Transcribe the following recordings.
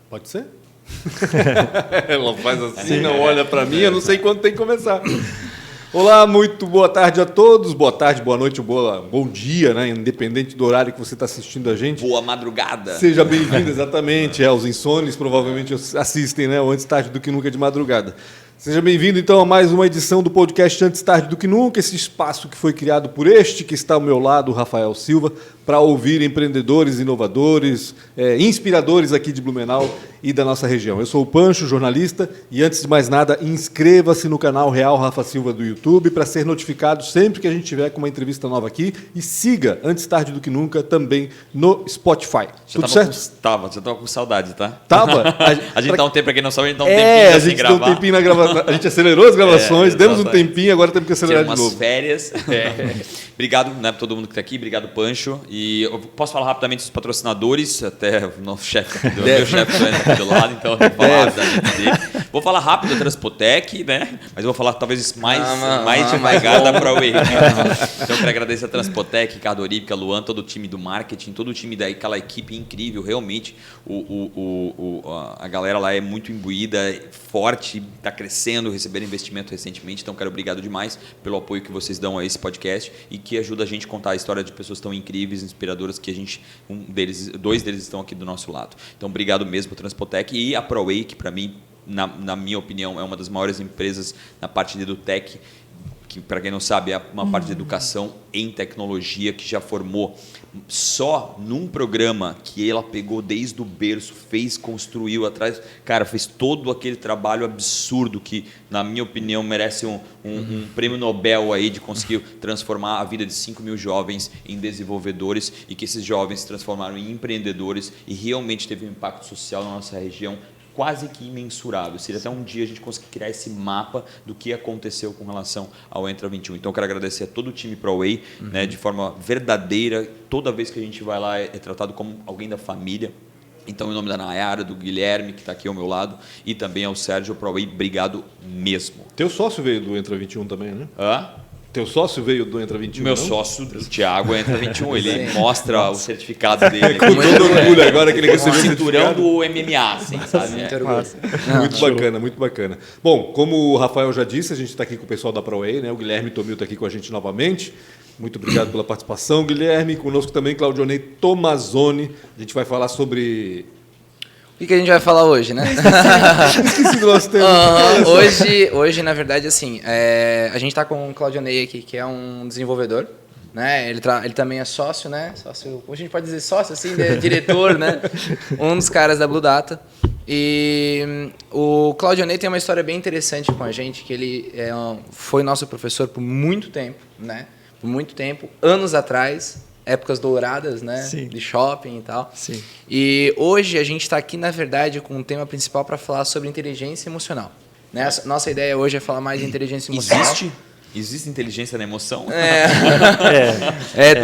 Pode ser? Ela faz assim, não olha para mim, eu não sei quando tem que começar. Olá, muito boa tarde a todos. Boa tarde, boa noite, bom dia, né? Independente do horário que você está assistindo a gente. Boa madrugada. Seja bem-vindo, exatamente. Os insônios provavelmente assistem, né? O Antes Tarde do que Nunca de madrugada. Seja bem-vindo, então, a mais uma edição do podcast Antes Tarde do que Nunca, esse espaço que foi criado por este que está ao meu lado, o Rafael Silva, para ouvir empreendedores, inovadores, inspiradores aqui de Blumenau e da nossa região. Eu sou o Pancho, jornalista, e antes de mais nada, inscreva-se no canal Real Rafa Silva do YouTube para ser notificado sempre que a gente tiver com uma entrevista nova aqui e siga Antes Tarde do que Nunca também no Spotify. Tudo certo? Você estava com saudade, tá? Tava. A gente dá um tempo, para quem não sabe, a gente dá um tempinho sem gravar. Deu um tempinho na gravação. A gente acelerou as gravações, demos um tempinho, agora temos que acelerar de novo. Férias. Obrigado, né, para todo mundo que está aqui, obrigado, Pancho. E eu posso falar rapidamente dos patrocinadores, até o nosso chefe, meu chefe está aqui do lado, então eu vou falar rapidamente dele. Vou falar rápido da Transpotec, né? Mas eu vou falar talvez mais devagar da ProWay. Então eu quero agradecer a Transpotec, Ricardo Orípica, Luan, todo o time do marketing, todo o time daquela equipe incrível, realmente a galera lá é muito imbuída, forte, está crescendo, receberam investimento recentemente, então quero obrigado demais pelo apoio que vocês dão a esse podcast e que ajuda a gente a contar a história de pessoas tão incríveis, inspiradoras, que dois deles estão aqui do nosso lado. Então obrigado mesmo a Transpotec e a ProWay, que para mim, na minha opinião, é uma das maiores empresas na parte de EduTech, que, para quem não sabe, é uma parte de educação em tecnologia que já formou só num programa que ela pegou desde o berço, construiu atrás, cara, fez todo aquele trabalho absurdo que, na minha opinião, merece um prêmio Nobel aí de conseguir transformar a vida de 5 mil jovens em desenvolvedores e que esses jovens se transformaram em empreendedores e realmente teve um impacto social na nossa região quase que imensurável. Seria até um dia a gente conseguir criar esse mapa do que aconteceu com relação ao Entra 21. Então, eu quero agradecer a todo o time ProWay, né, de forma verdadeira. Toda vez que a gente vai lá é tratado como alguém da família. Então, em nome da Nayara, do Guilherme, que está aqui ao meu lado, e também ao Sérgio ProWay, obrigado mesmo. Teu sócio veio do Entra 21 também, né? Hã? Teu sócio veio do Entra 21? Meu sócio, o Thiago, Entra 21. Ele mostra o certificado dele. Com todo orgulho agora que ele recebeu o cinturão do MMA, assim, sabe? Muito bacana, muito bacana. Bom, como o Rafael já disse, a gente está aqui com o pessoal da ProWay, né? O Guilherme Tomil está aqui com a gente novamente. Muito obrigado pela participação, Guilherme. Conosco também Claudionei Tomazoni. A gente vai falar sobre... O que a gente vai falar hoje, né? Esqueci do nosso tema. Hoje, na verdade, assim, a gente está com o Claudionei aqui, que é um desenvolvedor, né? Ele também é sócio, né? Sócio, hoje a gente pode dizer sócio, assim, diretor, né? Um dos caras da Blue Data. E o Claudionei tem uma história bem interessante com a gente, que ele foi nosso professor por muito tempo, né? Por muito tempo, anos atrás, épocas douradas, né? Sim. De shopping e tal. Sim. E hoje a gente está aqui, na verdade, com um tema principal para falar sobre inteligência emocional. Né? Nossa ideia hoje é falar mais de inteligência emocional. Existe inteligência na emoção?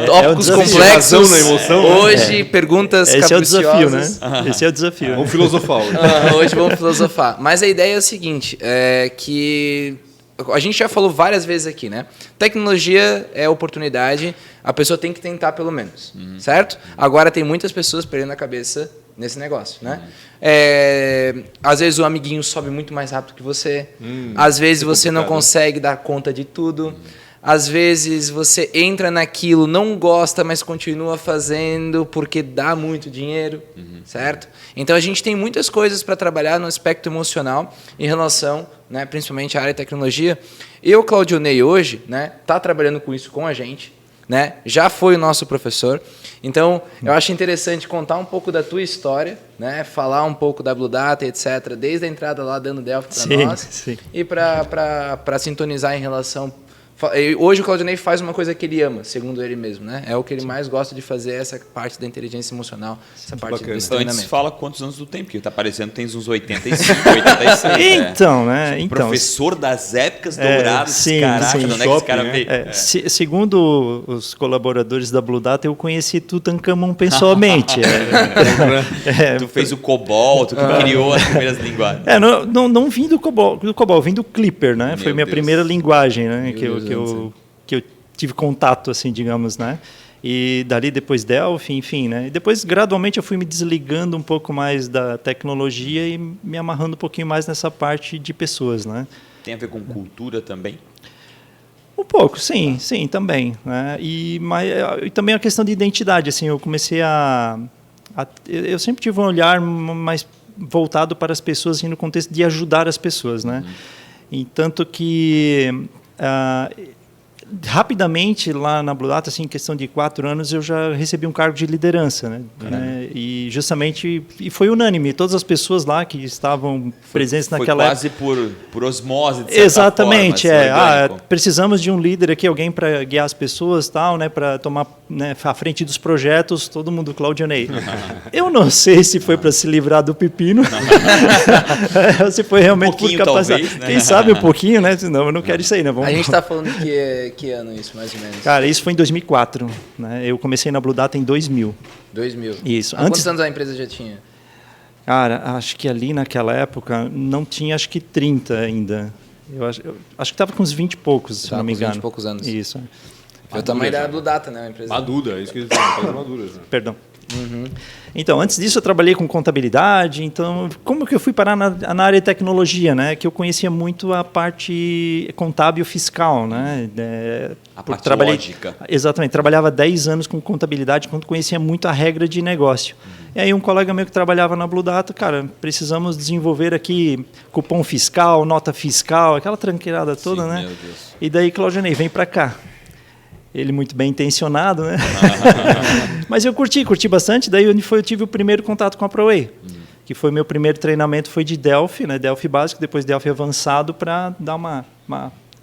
Tópicos complexos. Na emoção, hoje, perguntas Esse capriciosas. É o desafio, né? Esse é o desafio. Vamos filosofar hoje. Hoje vamos filosofar. Mas a ideia é o seguinte, que... A gente já falou várias vezes aqui, né? Tecnologia é oportunidade, a pessoa tem que tentar pelo menos, certo? Agora tem muitas pessoas perdendo a cabeça nesse negócio, né? Às vezes o amiguinho sobe muito mais rápido que você, às vezes você não consegue dar conta de tudo, às vezes você entra naquilo, não gosta, mas continua fazendo porque dá muito dinheiro, certo? Então a gente tem muitas coisas para trabalhar no aspecto emocional em relação, né, principalmente à área de tecnologia. Eu, Claudionei, hoje, né, tá trabalhando com isso com a gente, né? Já foi o nosso professor. Então, eu acho interessante contar um pouco da tua história, né? Falar um pouco da Blue Data, etc., desde a entrada lá dando Delphi para nós. Sim. E para sintonizar em relação... Hoje o Claudionei faz uma coisa que ele ama, segundo ele mesmo, né? É o que ele mais gosta de fazer, essa parte da inteligência emocional, essa parte bacana. desse treinamento. Antes fala quantos anos tu tem, porque tá parecendo que tens uns 85, 86. Então, né? Então, professor das épocas douradas, sim, caraca, sim. onde é que esse cara veio? Segundo os colaboradores da Blue Data, eu conheci Tutankhamon pessoalmente. Tu fez o COBOL, tu criou as primeiras linguagens. Não vim do COBOL, vim do Clipper, né? Foi minha primeira linguagem, né? Que eu tive contato, assim, digamos, né? E dali depois Delphi, enfim, né? E depois, gradualmente, eu fui me desligando um pouco mais da tecnologia e me amarrando um pouquinho mais nessa parte de pessoas, né? Tem a ver com cultura também? Um pouco, sim, também, né? E também a questão de identidade, assim, eu comecei eu sempre tive um olhar mais voltado para as pessoas, assim, no contexto de ajudar as pessoas, né? E tanto que rapidamente lá na Blue Data, assim, em questão de 4 anos, eu já recebi um cargo de liderança, né? E justamente foi unânime, todas as pessoas lá que estavam presentes naquela época. Foi quase por osmose, de certa exatamente, forma, precisamos de um líder aqui, alguém para guiar as pessoas, tal, né, para tomar, né, à frente dos projetos, todo mundo Claudionei. Eu não sei se foi para se livrar do pepino, se foi realmente por capacidade. Talvez, né? Quem sabe um pouquinho, né? Senão eu não quero isso aí, né? A gente está falando que ano isso, mais ou menos? Cara, isso foi em 2004, né? Eu comecei na Blue Data em 2000. 2000. Isso. Quantos anos a empresa já tinha? Cara, acho que ali naquela época não tinha, acho que 30 ainda. Eu acho que estava com uns 20 e poucos, se não me engano. 20 e poucos anos. Isso. Foi o tamanho da Blue Data, né? A empresa. Madura, é isso que eles falam, madura. Perdão. Então, antes disso eu trabalhei com contabilidade, então como que eu fui parar na área de tecnologia, né? Que eu conhecia muito a parte contábil fiscal, né? A parte lógica. Exatamente, trabalhava 10 anos com contabilidade, quando conhecia muito a regra de negócio. E aí um colega meu que trabalhava na Blue Data, cara, precisamos desenvolver aqui cupom fiscal, nota fiscal, aquela tranqueirada toda, né? Meu Deus. E daí, Claudionei, vem para cá. Ele muito bem intencionado, né? Mas eu curti bastante. Daí eu tive o primeiro contato com a ProWay, que foi meu primeiro treinamento, foi de Delphi, né? Delphi básico, depois Delphi avançado, para dar uma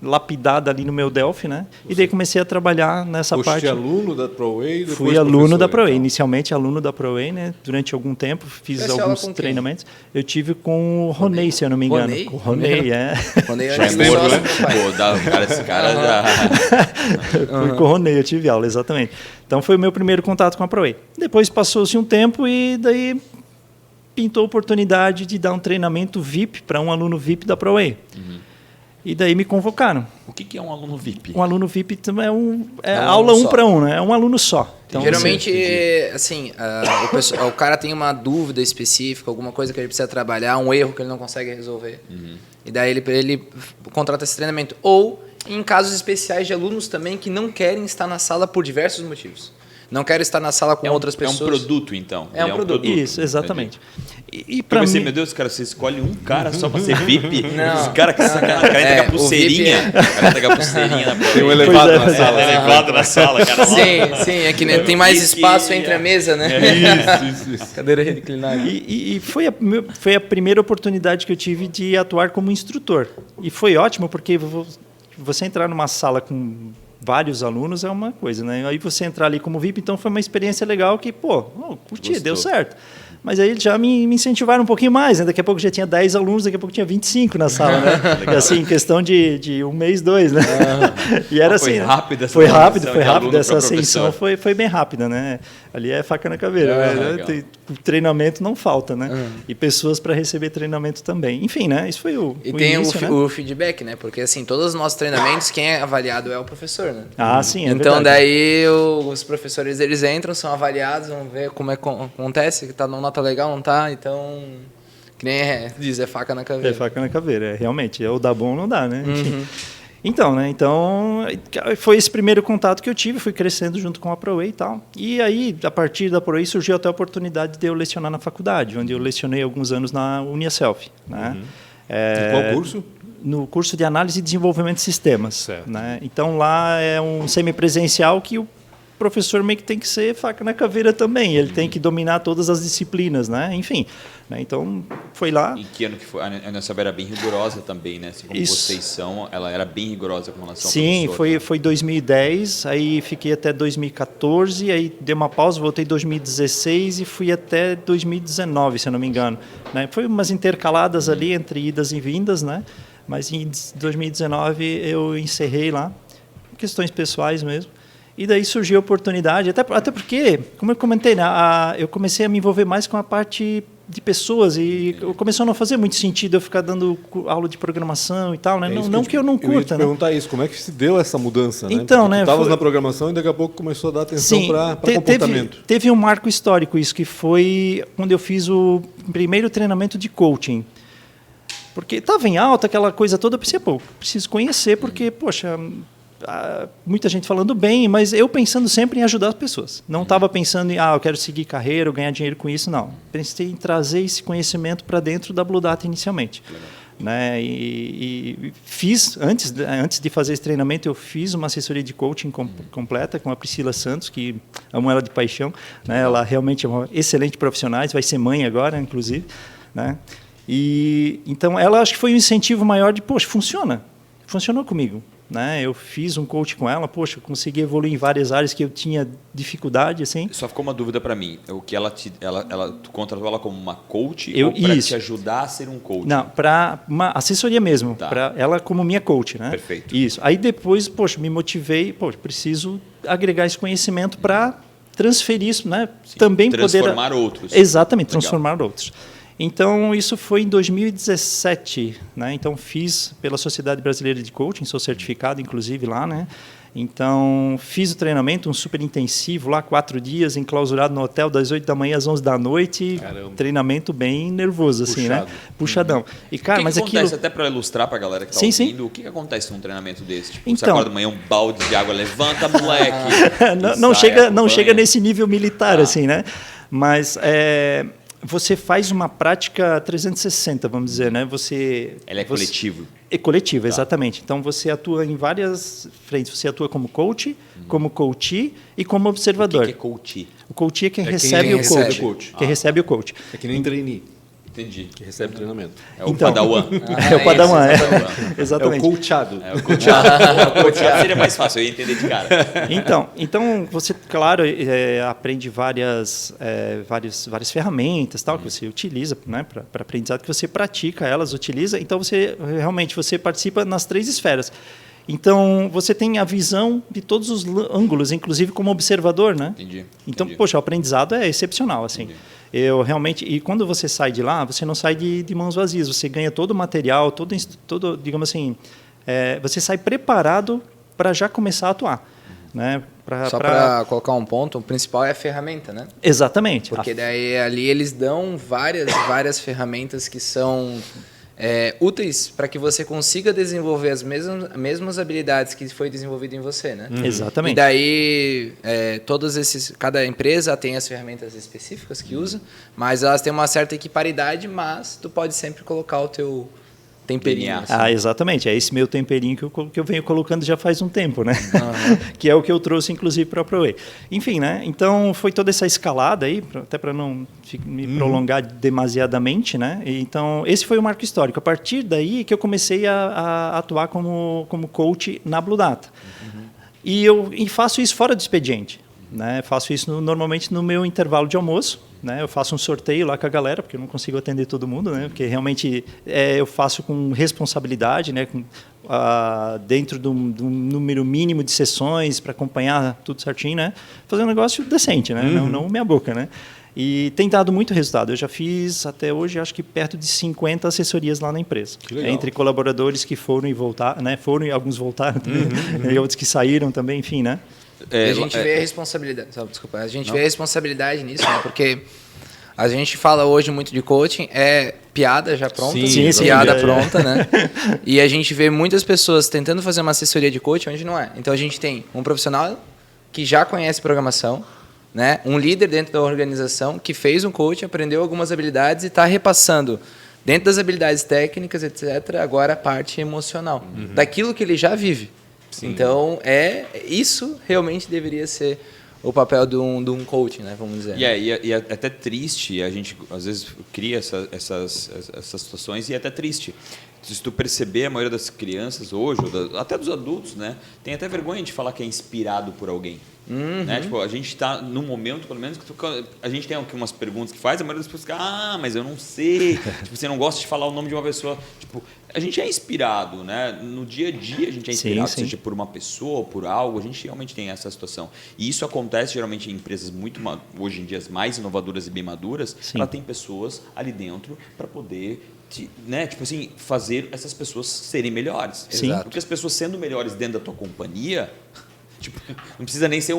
lapidada ali no meu Delphi, né? E daí comecei a trabalhar nessa parte. Fui aluno da ProWay? Fui aluno da ProWay, então. Inicialmente aluno da ProWay, né? Durante algum tempo fiz alguns treinamentos. Eu tive com o Ronei, se eu não me engano. Ronei? O Ronei, Ronei já é morto, né? Pô, esse cara já... Fui com o Ronei, eu tive aula, exatamente. Então foi o meu primeiro contato com a ProWay. Depois passou-se um tempo e daí pintou a oportunidade de dar um treinamento VIP para um aluno VIP da ProWay. E daí me convocaram. O que é um aluno VIP? Um aluno VIP é aula 1 para 1, né? É um aluno só. Então, geralmente, assim, o cara tem uma dúvida específica, alguma coisa que ele precisa trabalhar, um erro que ele não consegue resolver. E daí ele contrata esse treinamento. Ou em casos especiais de alunos também que não querem estar na sala por diversos motivos. Não querem estar na sala com outras pessoas. É um produto, então. É um produto. Isso, exatamente. E para mim, meu Deus, cara, você escolhe um cara só para ser VIP? Não. Esse cara que carrega a pulseirinha. Carrega a pulseirinha na Tem um elevado na sala. Elevado na sala, cara. Sim, é que tem mais espaço entre a mesa, né? Isso. Cadeira reclinável. E foi a primeira oportunidade que eu tive de atuar como instrutor. E foi ótimo, porque você entrar numa sala com vários alunos é uma coisa, né? Aí você entrar ali como VIP, então foi uma experiência legal que, curti, deu certo. Mas aí já me incentivaram um pouquinho mais, né? Daqui a pouco já tinha 10 alunos, daqui a pouco tinha 25 na sala, né? E assim, em questão de um mês, 2, né? E era assim. Foi rápido essa ascensão, foi bem rápida, né? Ali é faca na caveira, né? O treinamento não falta, né? E pessoas para receber treinamento também. Enfim, né? Isso foi o tem início, o feedback, né? Porque assim, todos os nossos treinamentos, quem é avaliado é o professor, né? Ah, sim, é então verdade. daí os professores, eles entram, são avaliados, vão ver como é que acontece, que tá numa nota legal, não tá, então... Que nem diz, é faca na caveira. É faca na caveira, realmente. Ou dá bom ou não dá, né? Então, né? Então, foi esse primeiro contato que eu tive, fui crescendo junto com a ProWay e tal. E aí, a partir da ProWay, surgiu até a oportunidade de eu lecionar na faculdade, onde eu lecionei alguns anos na UniaSelv, né? Qual curso? No curso de Análise e Desenvolvimento de Sistemas. Certo. Né? Então, lá é um semipresencial que o professor meio que tem que ser faca na caveira também. Ele tem que dominar todas as disciplinas, né? Enfim. Né? Então, foi lá. Em que ano que foi? A UniaSelv era bem rigorosa também, né? Assim como vocês são, ela era bem rigorosa com relação ao professor. Foi 2010, aí fiquei até 2014, aí dei uma pausa, voltei em 2016 e fui até 2019, se eu não me engano. Né? Foi umas intercaladas ali entre idas e vindas, né? Mas em 2019 eu encerrei lá, questões pessoais mesmo. E daí surgiu a oportunidade, até porque, como eu comentei, né, eu comecei a me envolver mais com a parte de pessoas e começou a não fazer muito sentido eu ficar dando aula de programação e tal, né? Não que eu não Eu ia te curta, né? perguntar isso, como é que se deu essa mudança, né? Então, Porque né, tu estavas foi- na programação e daqui a pouco começou a dar atenção para comportamento. Teve um marco histórico isso, que foi quando eu fiz o primeiro treinamento de coaching. Porque estava em alta aquela coisa toda, eu pensei, pô, preciso conhecer, porque, poxa, muita gente falando bem, mas eu pensando sempre em ajudar as pessoas. Não estava pensando em, eu quero seguir carreira ou ganhar dinheiro com isso, não. Pensei em trazer esse conhecimento para dentro da Blue Data inicialmente. Né? E fiz, antes de fazer esse treinamento, eu fiz uma assessoria de coaching completa com a Priscila Santos, que amo ela de paixão. Né? Ela realmente é uma excelente profissional, vai ser mãe agora, inclusive. Né? E então ela acho que foi um incentivo maior de, poxa, funcionou comigo. Né? Eu fiz um coach com ela, poxa, eu consegui evoluir em várias áreas que eu tinha dificuldade, assim. Só ficou uma dúvida para mim. O que tu contratou ela como uma coach Eu- ou para isso. te ajudar a ser um coach? Não, para uma assessoria mesmo, Tá. para ela como minha coach, né? Perfeito. Isso. Aí depois, poxa, me motivei, poxa, preciso agregar esse conhecimento para transferir isso, né? Sim, Também transformar poder outros. Exatamente, Legal. transformar outros. Então, isso foi em 2017, né? Então, fiz pela Sociedade Brasileira de Coaching, sou certificado, inclusive, lá, né? Então, fiz o treinamento, um super intensivo lá, 4 dias, enclausurado no hotel, das 8 da manhã às 11 da noite. Caramba. Treinamento bem nervoso, assim, né? Puxado. Puxadão. E, cara, O que mas que aquilo... acontece, até para ilustrar para a galera que está Sim, sim. ouvindo, o que acontece num treinamento desse? Tipo, você Então- acorda de manhã, um balde de água, levanta, moleque. não, e sai, não acompanha. chega nesse nível militar, Ah. assim, né? Mas você faz uma prática 360, vamos dizer, né? Ela é coletivo. É coletiva, exatamente. Então, você atua em várias frentes. Você atua como coach, como coachee e como O observador. que é coach? O coachee é quem quem recebe o recebe coach. o coach. Quem recebe o coach. É que nem trainee, Entendi. que recebe treinamento. É o Então- Padawan. É o Padawan, esse, é. exatamente. Exatamente. É o coachado. É o coachado. O coachado seria mais fácil, eu ia entender de cara. Então você, claro, aprende várias ferramentas tal, que você utiliza, né, para aprendizado, que você pratica elas, utiliza. Então, você participa nas 3 esferas. Então, você tem a visão de todos os ângulos, inclusive como observador, né? Entendi. Então, entendi. poxa, o aprendizado é excepcional, assim. Entendi. Eu realmente, e quando você sai de lá, você não sai de mãos vazias, você ganha todo o material, todo digamos assim, você sai preparado para já começar a atuar, né? Só para colocar um ponto, o principal é a ferramenta, né? Exatamente. Porque daí ali eles dão várias ferramentas que são úteis para que você consiga desenvolver as mesmas habilidades que foi desenvolvido em você, né? Exatamente. E daí cada empresa tem as ferramentas específicas que usa, mas elas têm uma certa equiparidade, mas tu pode sempre colocar o teu temperinho. DNA. assim. Exatamente. É esse meu temperinho que eu venho colocando já faz um tempo, né? Que é o que eu trouxe, inclusive, para a ProWay. Enfim, né? Então, foi toda essa escalada aí, até para não me prolongar demasiadamente, né? Então, esse foi o marco histórico. A partir daí que eu comecei a atuar como coach na Blue Data. E faço isso fora do expediente. Né? Faço isso normalmente no meu intervalo de almoço. Né? Eu faço um sorteio lá com a galera, porque eu não consigo atender todo mundo, né? Porque realmente eu faço com responsabilidade, né? Dentro de um número mínimo de sessões para acompanhar tudo certinho, né? Fazer um negócio decente, né? Não meia boca, né? E tem dado muito resultado. Eu já fiz até hoje, acho que perto de 50 assessorias lá na empresa. Que legal. Entre colaboradores que foram e voltaram, né? Foram e alguns voltaram também, e outros que saíram também, enfim, né? E a gente vê a responsabilidade. Desculpa, a gente vê a responsabilidade nisso, né? Porque a gente fala hoje muito de coaching, é piada já pronta, Sim, piada é. pronta, né? E a gente vê muitas pessoas tentando fazer uma assessoria de coaching onde não é. Então a gente tem um profissional que já conhece programação, né? Um líder dentro da organização que fez um coaching, aprendeu algumas habilidades e está repassando dentro das habilidades técnicas, etc. Agora a parte emocional daquilo que ele já vive. Sim. Então isso realmente deveria ser o papel de um coaching, né? Vamos dizer. E é até triste, a gente às vezes cria essas situações e é até triste. se tu perceber, a maioria das crianças hoje, até dos adultos, né, tem até vergonha de falar que é inspirado por alguém. Né? Tipo, a gente está num momento, pelo menos, que a gente tem aqui umas perguntas que faz, a maioria das pessoas fica, mas eu não sei. Tipo, você não gosta de falar o nome de uma pessoa. Tipo, a gente é inspirado, né? No dia a dia a gente é inspirado, sim. seja por uma pessoa ou por algo, a gente realmente tem essa situação. E isso acontece geralmente em empresas muito, hoje em dia, mais inovadoras e bem maduras, ela tem pessoas ali dentro para poder, né, tipo assim, fazer essas pessoas serem melhores. Sim. Porque as pessoas sendo melhores dentro da tua companhia, tipo, não precisa nem ser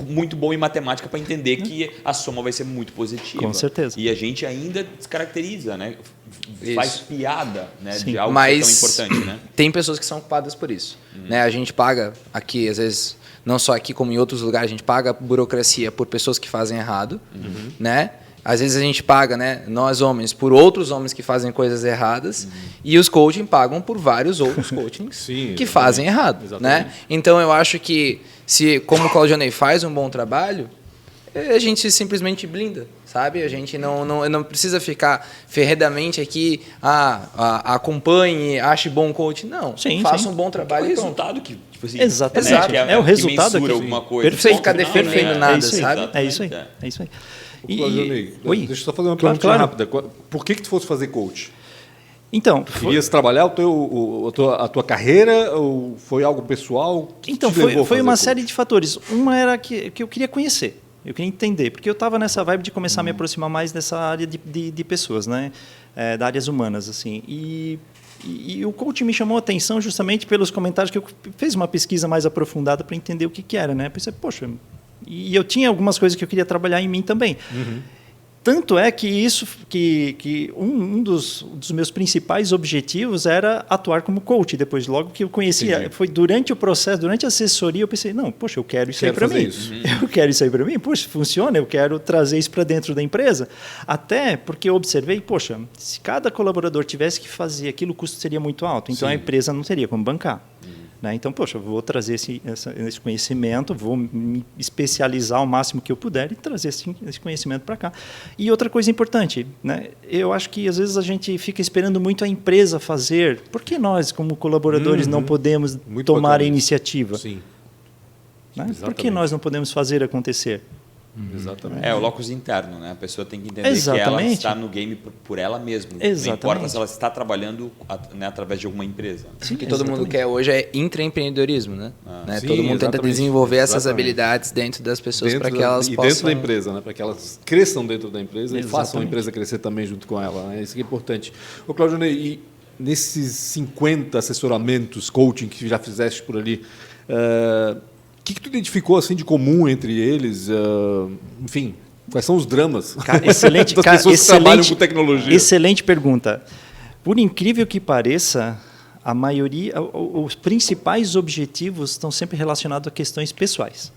muito bom em matemática para entender que a soma vai ser muito positiva. Com certeza. E a gente ainda descaracteriza, né? Faz piada, né, Sim. de algo Mas que é tão importante, né? tem pessoas que são culpadas por isso. Né? A gente paga aqui, às vezes, não só aqui como em outros lugares, a gente paga burocracia por pessoas que fazem errado, né? Às vezes a gente paga, né, nós homens, por outros homens que fazem coisas erradas, e os coaching pagam por vários outros coachings Sim, que fazem errado. Né? Então eu acho que, se, como o Claudionei faz um bom trabalho, a gente simplesmente blinda, sabe? A gente não precisa ficar ferredamente aqui, acompanhe, ache bom coach. Não, faça um bom trabalho. É o resultado que, tipo assim, Exatamente. né, que É o resultado que mensura aqui. alguma coisa. Não precisa ficar defendendo nada, é isso aí, sabe? É isso aí. É isso aí. Claudionei, Oi? deixa eu só fazer uma Claro, pergunta claro. rápida. Por que tu fosse fazer coach? Então, Querias trabalhar a tua carreira ou foi algo pessoal? Que Então, te levou a foi fazer uma coach? série de fatores. Uma era que eu queria conhecer, eu queria entender, porque eu estava nessa vibe de começar a me aproximar mais dessa área de pessoas, né? Da áreas humanas, assim. E o coach me chamou a atenção justamente pelos comentários que eu fiz uma pesquisa mais aprofundada para entender o que era, né? Pensei, poxa, e eu tinha algumas coisas que eu queria trabalhar em mim também. Tanto é que um dos meus principais objetivos era atuar como coach. Depois, logo que eu conhecia, foi durante o processo, durante a assessoria, eu pensei, não, poxa, eu quero isso aí para mim. Eu quero isso aí para mim. Poxa, funciona, eu quero trazer isso para dentro da empresa. Até porque eu observei, poxa, se cada colaborador tivesse que fazer aquilo, o custo seria muito alto. Então, a empresa não teria como bancar. Né? Então, poxa, eu vou trazer esse conhecimento, vou me especializar o máximo que eu puder e trazer esse conhecimento para cá. E outra coisa importante, né? Eu acho que às vezes a gente fica esperando muito a empresa fazer. Por que nós, como colaboradores, não podemos tomar a iniciativa? Sim. Né? Por que nós não podemos fazer acontecer? Exatamente. É o locus interno, né? A pessoa tem que entender que ela está no game por ela mesma. Não importa se ela está trabalhando, né, através de alguma empresa. O que todo mundo quer hoje é intraempreendedorismo, né? Sim, todo mundo tenta exatamente. desenvolver essas habilidades dentro das pessoas para que elas possam... dentro da empresa, né? Para que elas cresçam dentro da empresa e façam a Exatamente. empresa crescer também junto com ela. Né? Isso que é importante. Ô, Claudionei, e nesses 50 assessoramentos, coaching que já fizeste por ali, o que tu identificou assim de comum entre eles? Enfim, quais são os dramas Cara, excelente, das pessoas que trabalham com tecnologia? Excelente pergunta. Por incrível que pareça, a maioria, os principais objetivos estão sempre relacionados a questões pessoais.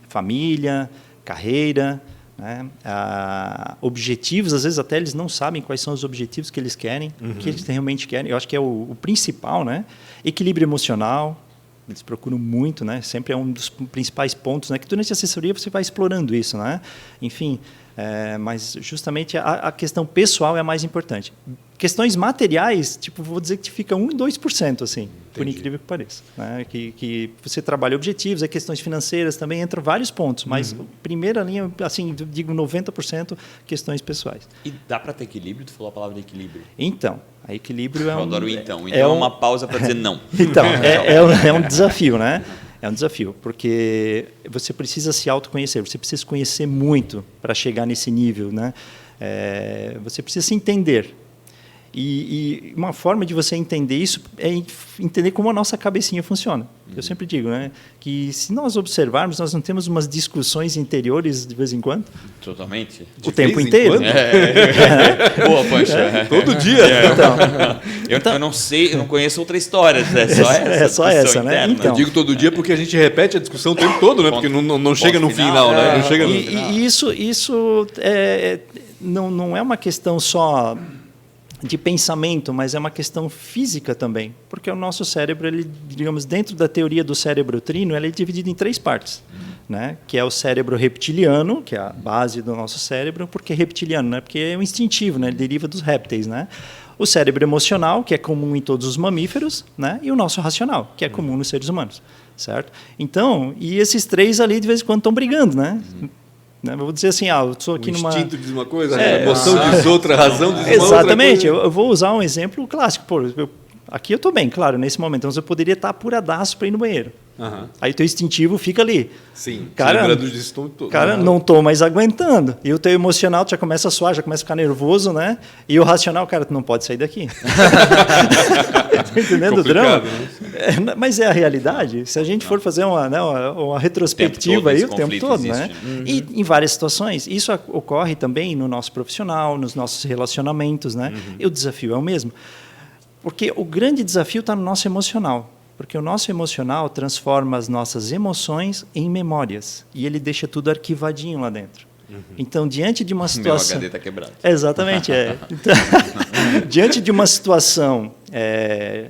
Família, carreira, né? Objetivos, às vezes até eles não sabem quais são os objetivos que eles querem, o que eles realmente querem. Eu acho que é o principal, né? Equilíbrio emocional. Eles procuram muito, né? Sempre é um dos principais pontos, né? Que durante a assessoria você vai explorando isso, né? Enfim, mas justamente a questão pessoal é a mais importante. Questões materiais, tipo, vou dizer que fica 1% e 2%, assim, por incrível que pareça. Né? Que você trabalha objetivos, questões financeiras também entram vários pontos, mas primeira linha, assim, eu digo 90% questões pessoais. E dá para ter equilíbrio? Tu falou a palavra de equilíbrio. Então, a equilíbrio é Eu um... adoro o então. Então é uma pausa para dizer não. Então, é um desafio, né? É um desafio, porque você precisa se autoconhecer, você precisa se conhecer muito para chegar nesse nível, né? Você precisa se entender. E uma forma de você entender isso é entender como a nossa cabecinha funciona. Eu sempre digo, né, que se nós observarmos, nós não temos umas discussões interiores de vez em quando? Totalmente. O tempo inteiro. Boa, Pancho. Todo dia. Eu não sei, eu não conheço outra história. É só essa. É só essa, né? Interna. Então. Eu digo todo dia porque a gente repete a discussão o tempo todo, né? Porque não chega no final, né? Não chega no final. E isso não é uma questão só de pensamento, mas é uma questão física também, porque o nosso cérebro, ele, digamos, dentro da teoria do cérebro trino, ele é dividido em 3 partes, né? Que é o cérebro reptiliano, que é a base do nosso cérebro. Por que reptiliano? Né? Porque é o instintivo, né? Ele deriva dos répteis, né? o cérebro emocional, que é comum em todos os mamíferos, né? E o nosso racional, que é comum nos seres humanos, certo? Então, e esses três ali de vez em quando estão brigando, né? Eu vou dizer assim, eu estou aqui numa... O instinto diz uma coisa, a emoção diz outra, a razão diz uma outra Exatamente, coisa. eu vou usar um exemplo clássico. Pô, aqui eu estou bem, claro, nesse momento, então eu poderia estar apuradaço para ir no banheiro. Aí o teu instintivo fica ali. Sim, cara, lembra dos todo. Cara, não estou mais aguentando. E o teu emocional já começa a suar, já começa a ficar nervoso, né? E o racional, cara, tu não pode sair daqui. Tá entendendo o drama? Né? Mas é a realidade. Se a gente for fazer uma retrospectiva aí o tempo todo, né? E em várias situações, isso ocorre também no nosso profissional, nos nossos relacionamentos, né? E o desafio é o mesmo. Porque o grande desafio está no nosso emocional. Porque o nosso emocional transforma as nossas emoções em memórias. E ele deixa tudo arquivadinho lá dentro. Então, diante de uma situação... Meu HD está quebrado. Exatamente, Então, diante de uma situação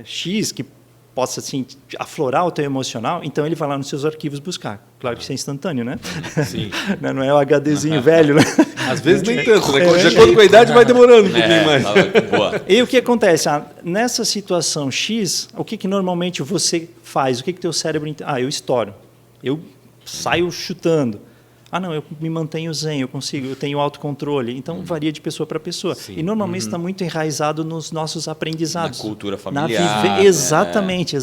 X que possa assim, aflorar o teu emocional, então ele vai lá nos seus arquivos buscar. Claro que isso é instantâneo, né? Sim. Não é o HDzinho velho, né? Às vezes nem tanto, né? De acordo com a idade vai demorando um pouquinho mais. Boa. E o que acontece? Nessa situação X, o que normalmente você faz? O que teu cérebro... eu estouro. Eu saio chutando. Não, eu me mantenho zen, eu tenho autocontrole. Então, varia de pessoa para pessoa. Sim. E normalmente está muito enraizado nos nossos aprendizados. Na cultura familiar. Exatamente.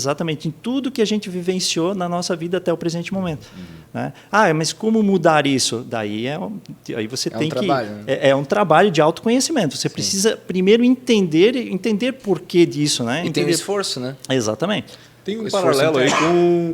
Em tudo que a gente vivenciou na nossa vida até o presente momento. Né? Mas como mudar isso? Daí aí você tem que... Trabalho, né? É um trabalho de autoconhecimento. Você precisa primeiro entender porquê disso. Né? E tem um esforço, né? Exatamente. Tem um paralelo aí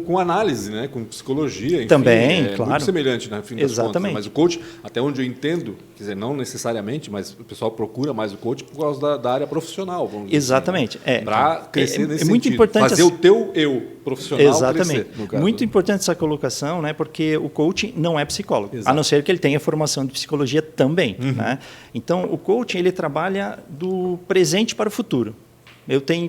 com análise, né? Com psicologia. Enfim, também, claro. Muito semelhante, no fim das Exatamente. contas. Mas o coach, até onde eu entendo, quer dizer, não necessariamente, mas o pessoal procura mais o coach por causa da área profissional, vamos dizer. Exatamente. Assim, né? Para crescer nesse muito sentido. importante fazer o teu eu profissional Exatamente. crescer, no caso. Muito importante essa colocação, né? Porque o coach não é psicólogo, a não ser que ele tenha formação de psicologia também. Né? Então, o coaching ele trabalha do presente para o futuro. Eu tenho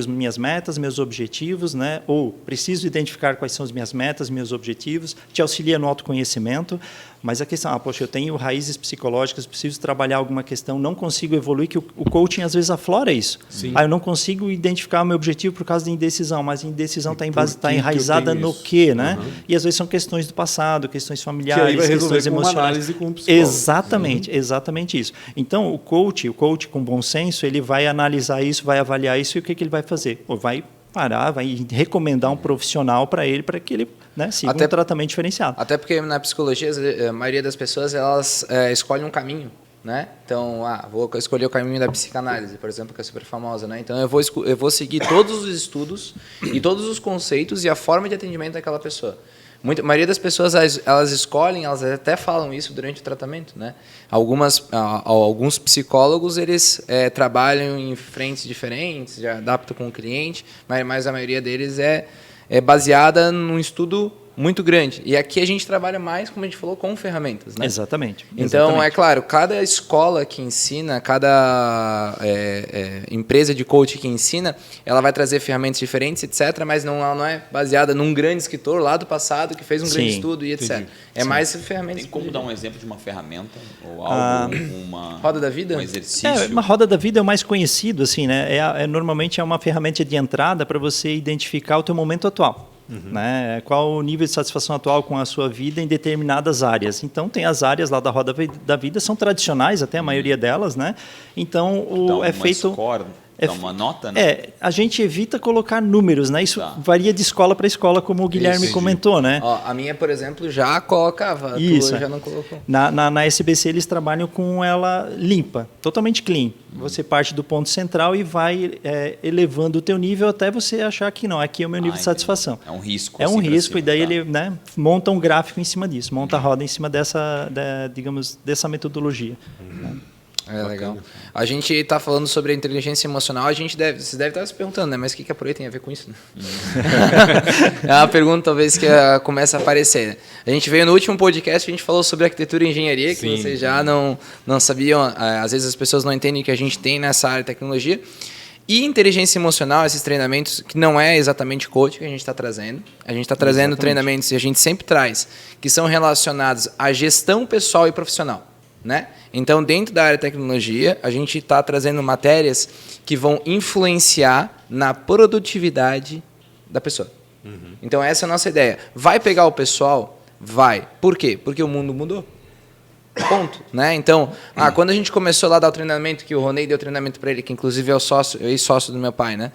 minhas metas, meus objetivos, né? Ou preciso identificar quais são as minhas metas, meus objetivos, te auxilia no autoconhecimento, mas a questão, eu tenho raízes psicológicas, preciso trabalhar alguma questão, não consigo evoluir, que o coaching às vezes aflora isso. Eu não consigo identificar o meu objetivo por causa da indecisão, mas a indecisão está enraizada no quê, né? E às vezes são questões do passado, questões familiares, que aí vai resolver questões emocionais. Com uma análise com um psicólogo. Exatamente isso. Então, o coach com bom senso, ele vai analisar isso, vai avaliar isso e o que ele vai fazer? Vai parar, vai recomendar um profissional para que ele siga um tratamento diferenciado. Até porque na psicologia, a maioria das pessoas elas escolhem um caminho. Né? Então, vou escolher o caminho da psicanálise, por exemplo, que é super famosa. Né? Então, eu vou seguir todos os estudos e todos os conceitos e a forma de atendimento daquela pessoa. A maioria das pessoas, elas escolhem, elas até falam isso durante o tratamento. Né? Alguns psicólogos, eles trabalham em frentes diferentes, já adaptam com o cliente, mas a maioria deles é baseada num estudo muito grande. E aqui a gente trabalha mais, como a gente falou, com ferramentas. Né? Exatamente. Então, é claro, cada escola que ensina, cada empresa de coaching que ensina, ela vai trazer ferramentas diferentes, etc., mas ela não é baseada num grande escritor lá do passado que fez um grande estudo e etc. Entendi. Mais ferramentas. Tem como dar um exemplo de uma ferramenta ou algo, uma roda da vida? Um exercício? Uma roda da vida é o mais conhecido, assim, né? Normalmente é uma ferramenta de entrada para você identificar o teu momento atual. Né? Qual o nível de satisfação atual com a sua vida em determinadas áreas. Então, tem as áreas lá da roda da vida, são tradicionais até a maioria delas, né? Então, é feito... Score, dá uma nota, né? A gente evita colocar números, né? Isso varia de escola para escola, como o Guilherme comentou, né? A minha, por exemplo, já colocava, isso. Tu já não colocou. Na SBC eles trabalham com ela limpa, totalmente clean. Você parte do ponto central e vai elevando o teu nível até você achar que não, aqui é o meu nível de satisfação. É um risco. É um risco, e daí ele monta um gráfico em cima disso, monta a roda em cima dessa metodologia. Legal. A gente está falando sobre a inteligência emocional, você deve estar se perguntando, né? Mas o que a Proe tem a ver com isso? Né? É uma pergunta talvez que começa a aparecer. Né? A gente veio no último podcast, a gente falou sobre arquitetura e engenharia, que vocês já não sabiam, às vezes as pessoas não entendem o que a gente tem nessa área de tecnologia. E inteligência emocional, esses treinamentos, que não é exatamente coaching que a gente está trazendo. A gente está trazendo treinamentos, e a gente sempre traz, que são relacionados à gestão pessoal e profissional. né? Então, dentro da área de tecnologia, a gente está trazendo matérias que vão influenciar na produtividade da pessoa. Então, essa é a nossa ideia. Vai pegar o pessoal? Vai. Por quê? Porque o mundo mudou. Ponto, né? Então, quando a gente começou lá a dar o treinamento, que o Ronei deu treinamento para ele, que inclusive é o ex-sócio do meu pai, né?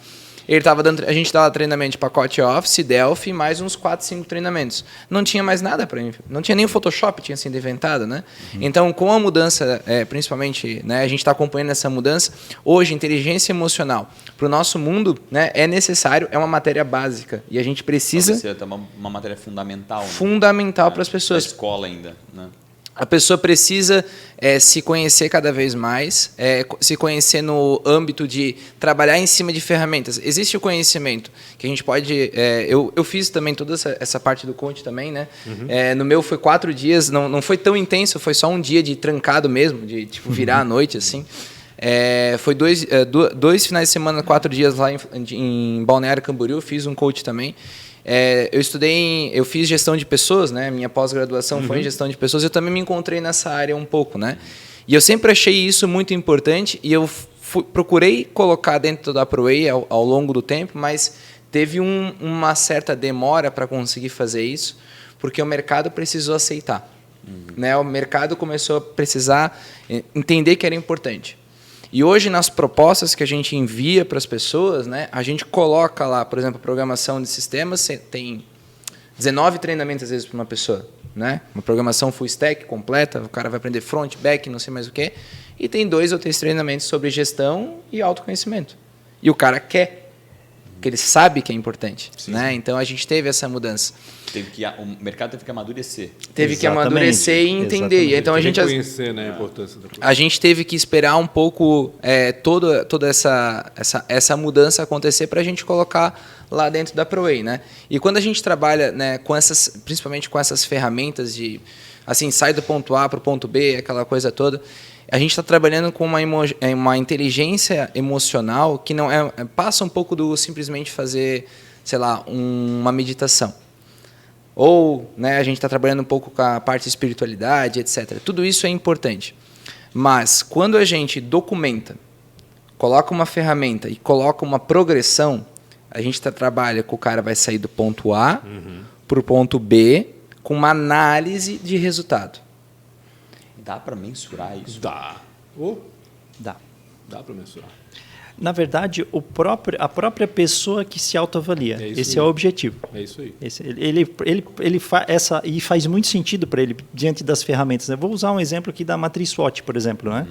Ele tava dando, a gente dava treinamento de pacote Office, Delphi, mais uns 4, 5 treinamentos. Não tinha mais nada para mim. Não tinha nem o Photoshop, tinha sido inventado, né? Então, com a mudança, principalmente, né, a gente está acompanhando essa mudança. Hoje, inteligência emocional para o nosso mundo, né, é necessário, é uma matéria básica. E a gente precisa... É uma matéria fundamental. Né? Fundamental para as pessoas. Da escola ainda, né? A pessoa precisa se conhecer cada vez mais, se conhecer no âmbito de trabalhar em cima de ferramentas. Existe o conhecimento que a gente pode... eu fiz também toda essa parte do coach também, né? No meu foi 4 dias, não foi tão intenso, foi só um dia de trancado mesmo, de tipo virar à noite, assim. Foi 2 finais de semana, 4 dias lá em Balneário Camboriú, fiz um coach também. Eu fiz gestão de pessoas, né? Minha pós-graduação foi em gestão de pessoas. Eu também me encontrei nessa área um pouco, né? E eu sempre achei isso muito importante e eu procurei colocar dentro da ProWay ao longo do tempo, mas teve uma certa demora para conseguir fazer isso, porque o mercado precisou aceitar, né? O mercado começou a precisar entender que era importante. E hoje, nas propostas que a gente envia para as pessoas, né, a gente coloca lá, por exemplo, programação de sistemas, tem 19 treinamentos, às vezes, para uma pessoa. Né? Uma programação full stack completa, o cara vai aprender front, back, não sei mais o quê. E tem 2 ou 3 treinamentos sobre gestão e autoconhecimento. E o cara quer, porque ele sabe que é importante. Né? Então, a gente teve essa mudança. O mercado teve que amadurecer. Teve que amadurecer e entender. Então, a gente reconhecer, né, a importância da coisa. A gente teve que esperar um pouco toda essa mudança acontecer para a gente colocar lá dentro da ProWay, né? E quando a gente trabalha, né, principalmente com essas ferramentas de assim, sai do ponto A para o ponto B, aquela coisa toda, a gente está trabalhando com uma inteligência emocional que não passa um pouco do simplesmente fazer, sei lá, uma meditação. Ou, né, a gente está trabalhando um pouco com a parte de espiritualidade, etc. Tudo isso é importante. Mas, quando a gente documenta, coloca uma ferramenta e coloca uma progressão, a gente trabalha com o cara vai sair do ponto A para o ponto B com uma análise de resultado. Dá para mensurar isso? Dá. Dá. Dá para mensurar. Na verdade, a própria pessoa que se autoavalia. Esse é o objetivo. É isso aí. E faz muito sentido para ele diante das ferramentas. Né? Vou usar um exemplo aqui da matriz SWOT, por exemplo. Né?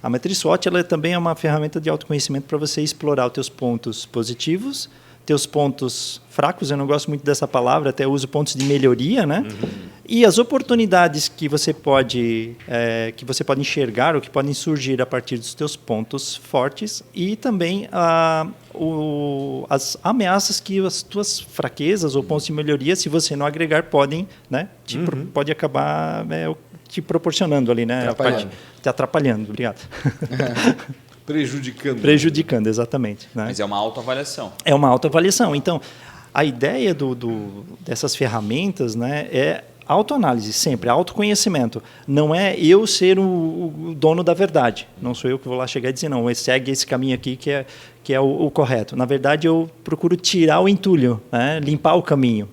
A matriz SWOT ela também é uma ferramenta de autoconhecimento para você explorar os teus pontos positivos, teus pontos fracos, eu não gosto muito dessa palavra, até uso pontos de melhoria, né? E as oportunidades que você pode enxergar ou que podem surgir a partir dos teus pontos fortes e também as ameaças que as tuas fraquezas ou pontos de melhoria, se você não agregar, podem, né, pode acabar te proporcionando ali, né? Te atrapalhando, obrigado. Prejudicando, exatamente. Né? Mas é uma autoavaliação. É uma autoavaliação. Então, a ideia dessas ferramentas, né, é autoanálise, sempre, autoconhecimento. Não é eu ser o dono da verdade. Não sou eu que vou lá chegar e dizer, não, segue esse caminho aqui que é o correto. Na verdade, eu procuro tirar o entulho, né, limpar o caminho,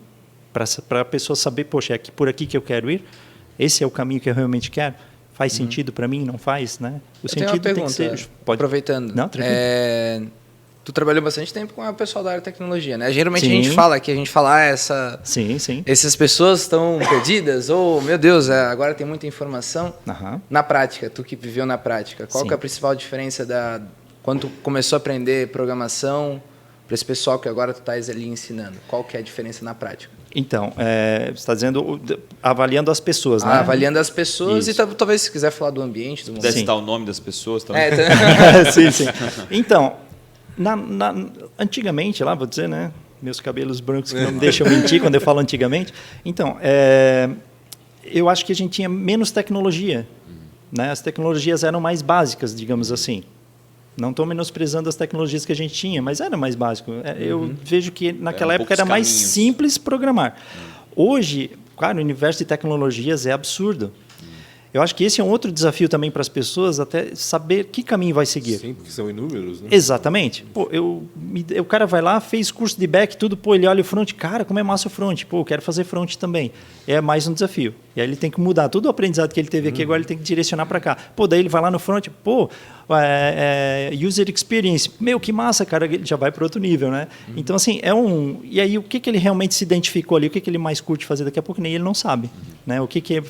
para a pessoa saber, poxa, é por aqui que eu quero ir? Esse é o caminho que eu realmente quero? Faz sentido para mim? Não faz, né? O sentido tenho uma pergunta, tem que ser... aproveitando. Não, tranquilo. Tu trabalhou bastante tempo com o pessoal da área de tecnologia, né? Geralmente a gente fala essas pessoas estão perdidas, ou, meu Deus, agora tem muita informação. Na prática, tu que viveu na prática, qual que é a principal diferença quando tu começou a aprender programação para esse pessoal que agora tu estás ali ensinando? Qual que é a diferença na prática? Então, você está dizendo avaliando as pessoas, né? Avaliando as pessoas. Isso. E talvez se quiser falar do ambiente. Do Pudesse citar o nome das pessoas também. Sim. Então, antigamente, lá vou dizer, né? Meus cabelos brancos que não me deixam mentir quando eu falo antigamente. Então, eu acho que a gente tinha menos tecnologia. Né? As tecnologias eram mais básicas, digamos assim. Não estou menosprezando as tecnologias que a gente tinha, mas era mais básico. Eu vejo que naquela época era mais simples programar. Hoje, claro, o universo de tecnologias é absurdo. Eu acho que esse é um outro desafio também para as pessoas, até saber que caminho vai seguir. Sim, porque são inúmeros, né? Exatamente. Pô, o cara vai lá, fez curso de back, tudo, pô, ele olha o front, cara, como é massa o front, pô, eu quero fazer front também. É mais um desafio. E aí ele tem que mudar todo o aprendizado que ele teve aqui, agora ele tem que direcionar para cá. Pô, daí ele vai lá no front, pô, user experience, meu, que massa, cara, ele já vai para outro nível, né? Então, assim, E aí, o que ele realmente se identificou ali, o que ele mais curte fazer daqui a pouco, nem ele não sabe, né? O que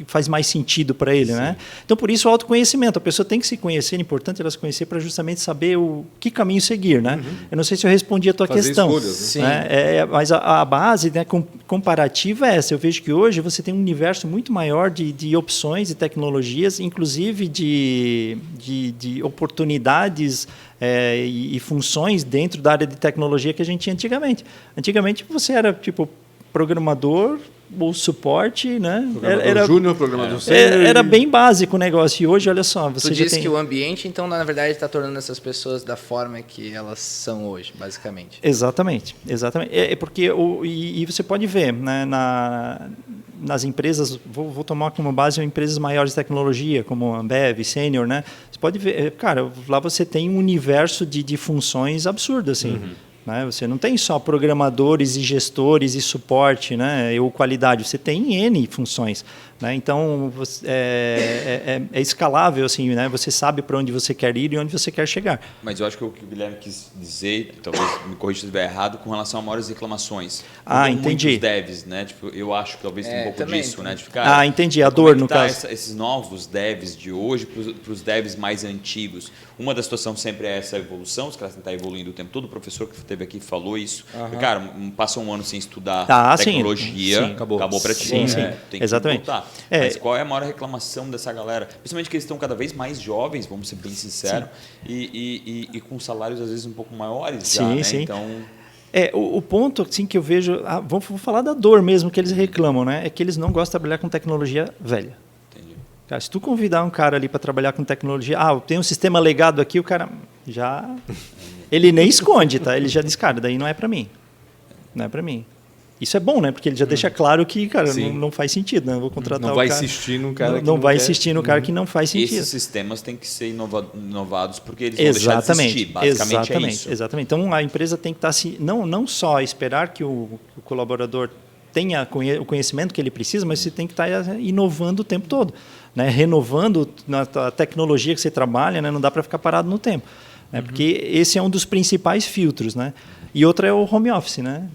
faz mais sentido para ele, né? Então, por isso, o autoconhecimento. A pessoa tem que se conhecer, é importante ela se conhecer para justamente saber o que caminho seguir, né? Eu não sei se eu respondi a tua questão. Escolhas, né? Mas a base, né, comparativa é essa. Eu vejo que hoje você tem um universo muito maior de opções e tecnologias, inclusive de oportunidades e funções dentro da área de tecnologia que a gente tinha antigamente. Antigamente, você era, tipo, programador ou suporte, né? Programador júnior, programador sênior. Era bem básico o negócio. E hoje, olha só, você Tu já disse tem... que o ambiente, então, na verdade, está tornando essas pessoas da forma que elas são hoje, basicamente. Exatamente. Porque você pode ver, né, nas empresas, vou tomar como base empresas maiores de tecnologia, como Ambev, Senior, né? Você pode ver, cara, lá você tem um universo de funções absurdo, assim. Né? Você não tem só programadores e gestores e suporte, né? Ou qualidade, você tem N funções. Né? Então, é escalável, assim, né? Você sabe para onde você quer ir e onde você quer chegar. Mas eu acho que o que o Guilherme quis dizer, talvez me corrija se estiver errado, com relação a maiores reclamações. Entendi. Muitos devs, né? Tipo, eu acho que talvez tenha um pouco também, disso, né? Tipo, cara, entendi. A dor, no tá caso. esses novos devs de hoje para os devs mais antigos. Uma das situações sempre é essa evolução, os caras têm que estar evoluindo o tempo todo. O professor que esteve aqui falou isso. Cara, passa um ano sem estudar tecnologia, sim. Acabou para ti. Sim. Tem que Exatamente. voltar. Mas qual é a maior reclamação dessa galera? Principalmente que eles estão cada vez mais jovens, vamos ser bem sinceros, e com salários às vezes um pouco maiores já, né? Sim. Então... O ponto assim, que eu vejo, vou falar da dor mesmo que eles reclamam, né? É que eles não gostam de trabalhar com tecnologia velha. Entendi. Cara, se tu convidar um cara ali para trabalhar com tecnologia, tem um sistema legado aqui, o cara já... Ele nem esconde, tá? Ele já diz, cara, daí não é para mim. Não é para mim. Isso é bom, né? Porque ele já deixa claro que, cara, não faz sentido, né? Eu vou contratar não vai insistir num cara que não vai insistir no cara que não faz sentido. Esses sistemas têm que ser inovados porque eles vão deixar de existir. Basicamente é isso. Exatamente. Então, a empresa tem que estar não só esperar que o colaborador tenha o conhecimento que ele precisa, mas você tem que estar inovando o tempo todo, né? Renovando a tecnologia que você trabalha, né? Não dá para ficar parado no tempo. Né? Porque esse é um dos principais filtros, né? E outra é o home office, né?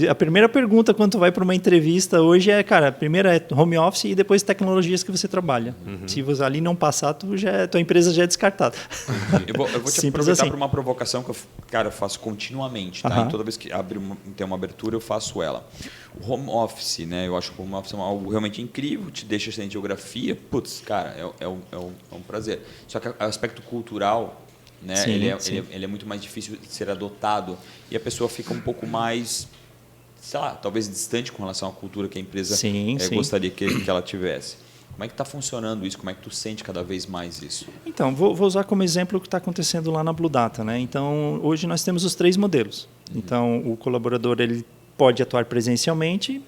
A primeira pergunta quando tu vai para uma entrevista hoje é, cara, a primeira é home office e depois tecnologias que você trabalha. Se você ali não passar, tua empresa já é descartada. Eu vou te aproveitar para uma provocação que eu faço continuamente, tá? Toda vez que tem uma abertura, eu faço ela. O home office, né? Eu acho que o home office é algo realmente incrível, te deixa sem geografia. Putz, cara, é um prazer. Só que o aspecto cultural... Né? Sim, ele é muito mais difícil de ser adotado e a pessoa fica um pouco mais, sei lá, talvez distante com relação à cultura que a empresa gostaria que ela tivesse. Como é que está funcionando isso? Como é que tu sente cada vez mais isso? Então, vou usar como exemplo o que está acontecendo lá na Blue Data, né? Então, hoje nós temos os 3 modelos. Então, o colaborador ele pode atuar presencialmente,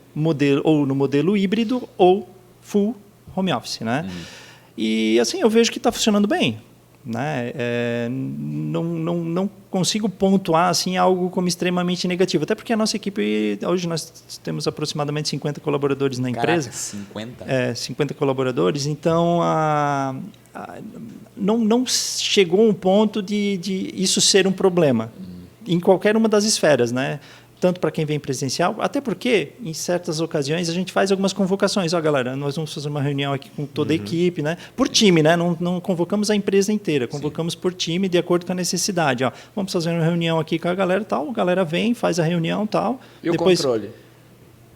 ou no modelo híbrido ou full home office, né? E assim, eu vejo que está funcionando bem. Né? Não consigo pontuar assim, algo como extremamente negativo. Até porque a nossa equipe, hoje nós temos aproximadamente 50 colaboradores na empresa. 50? 50 colaboradores. Então, não chegou um ponto de isso ser um problema em qualquer uma das esferas, né? Tanto para quem vem presencial, até porque, em certas ocasiões, a gente faz algumas convocações. Galera, nós vamos fazer uma reunião aqui com toda a equipe, né? Por time, né? Não convocamos a empresa inteira, convocamos por time, de acordo com a necessidade. Vamos fazer uma reunião aqui com a galera, tal, a galera vem, faz a reunião, tal. E depois... o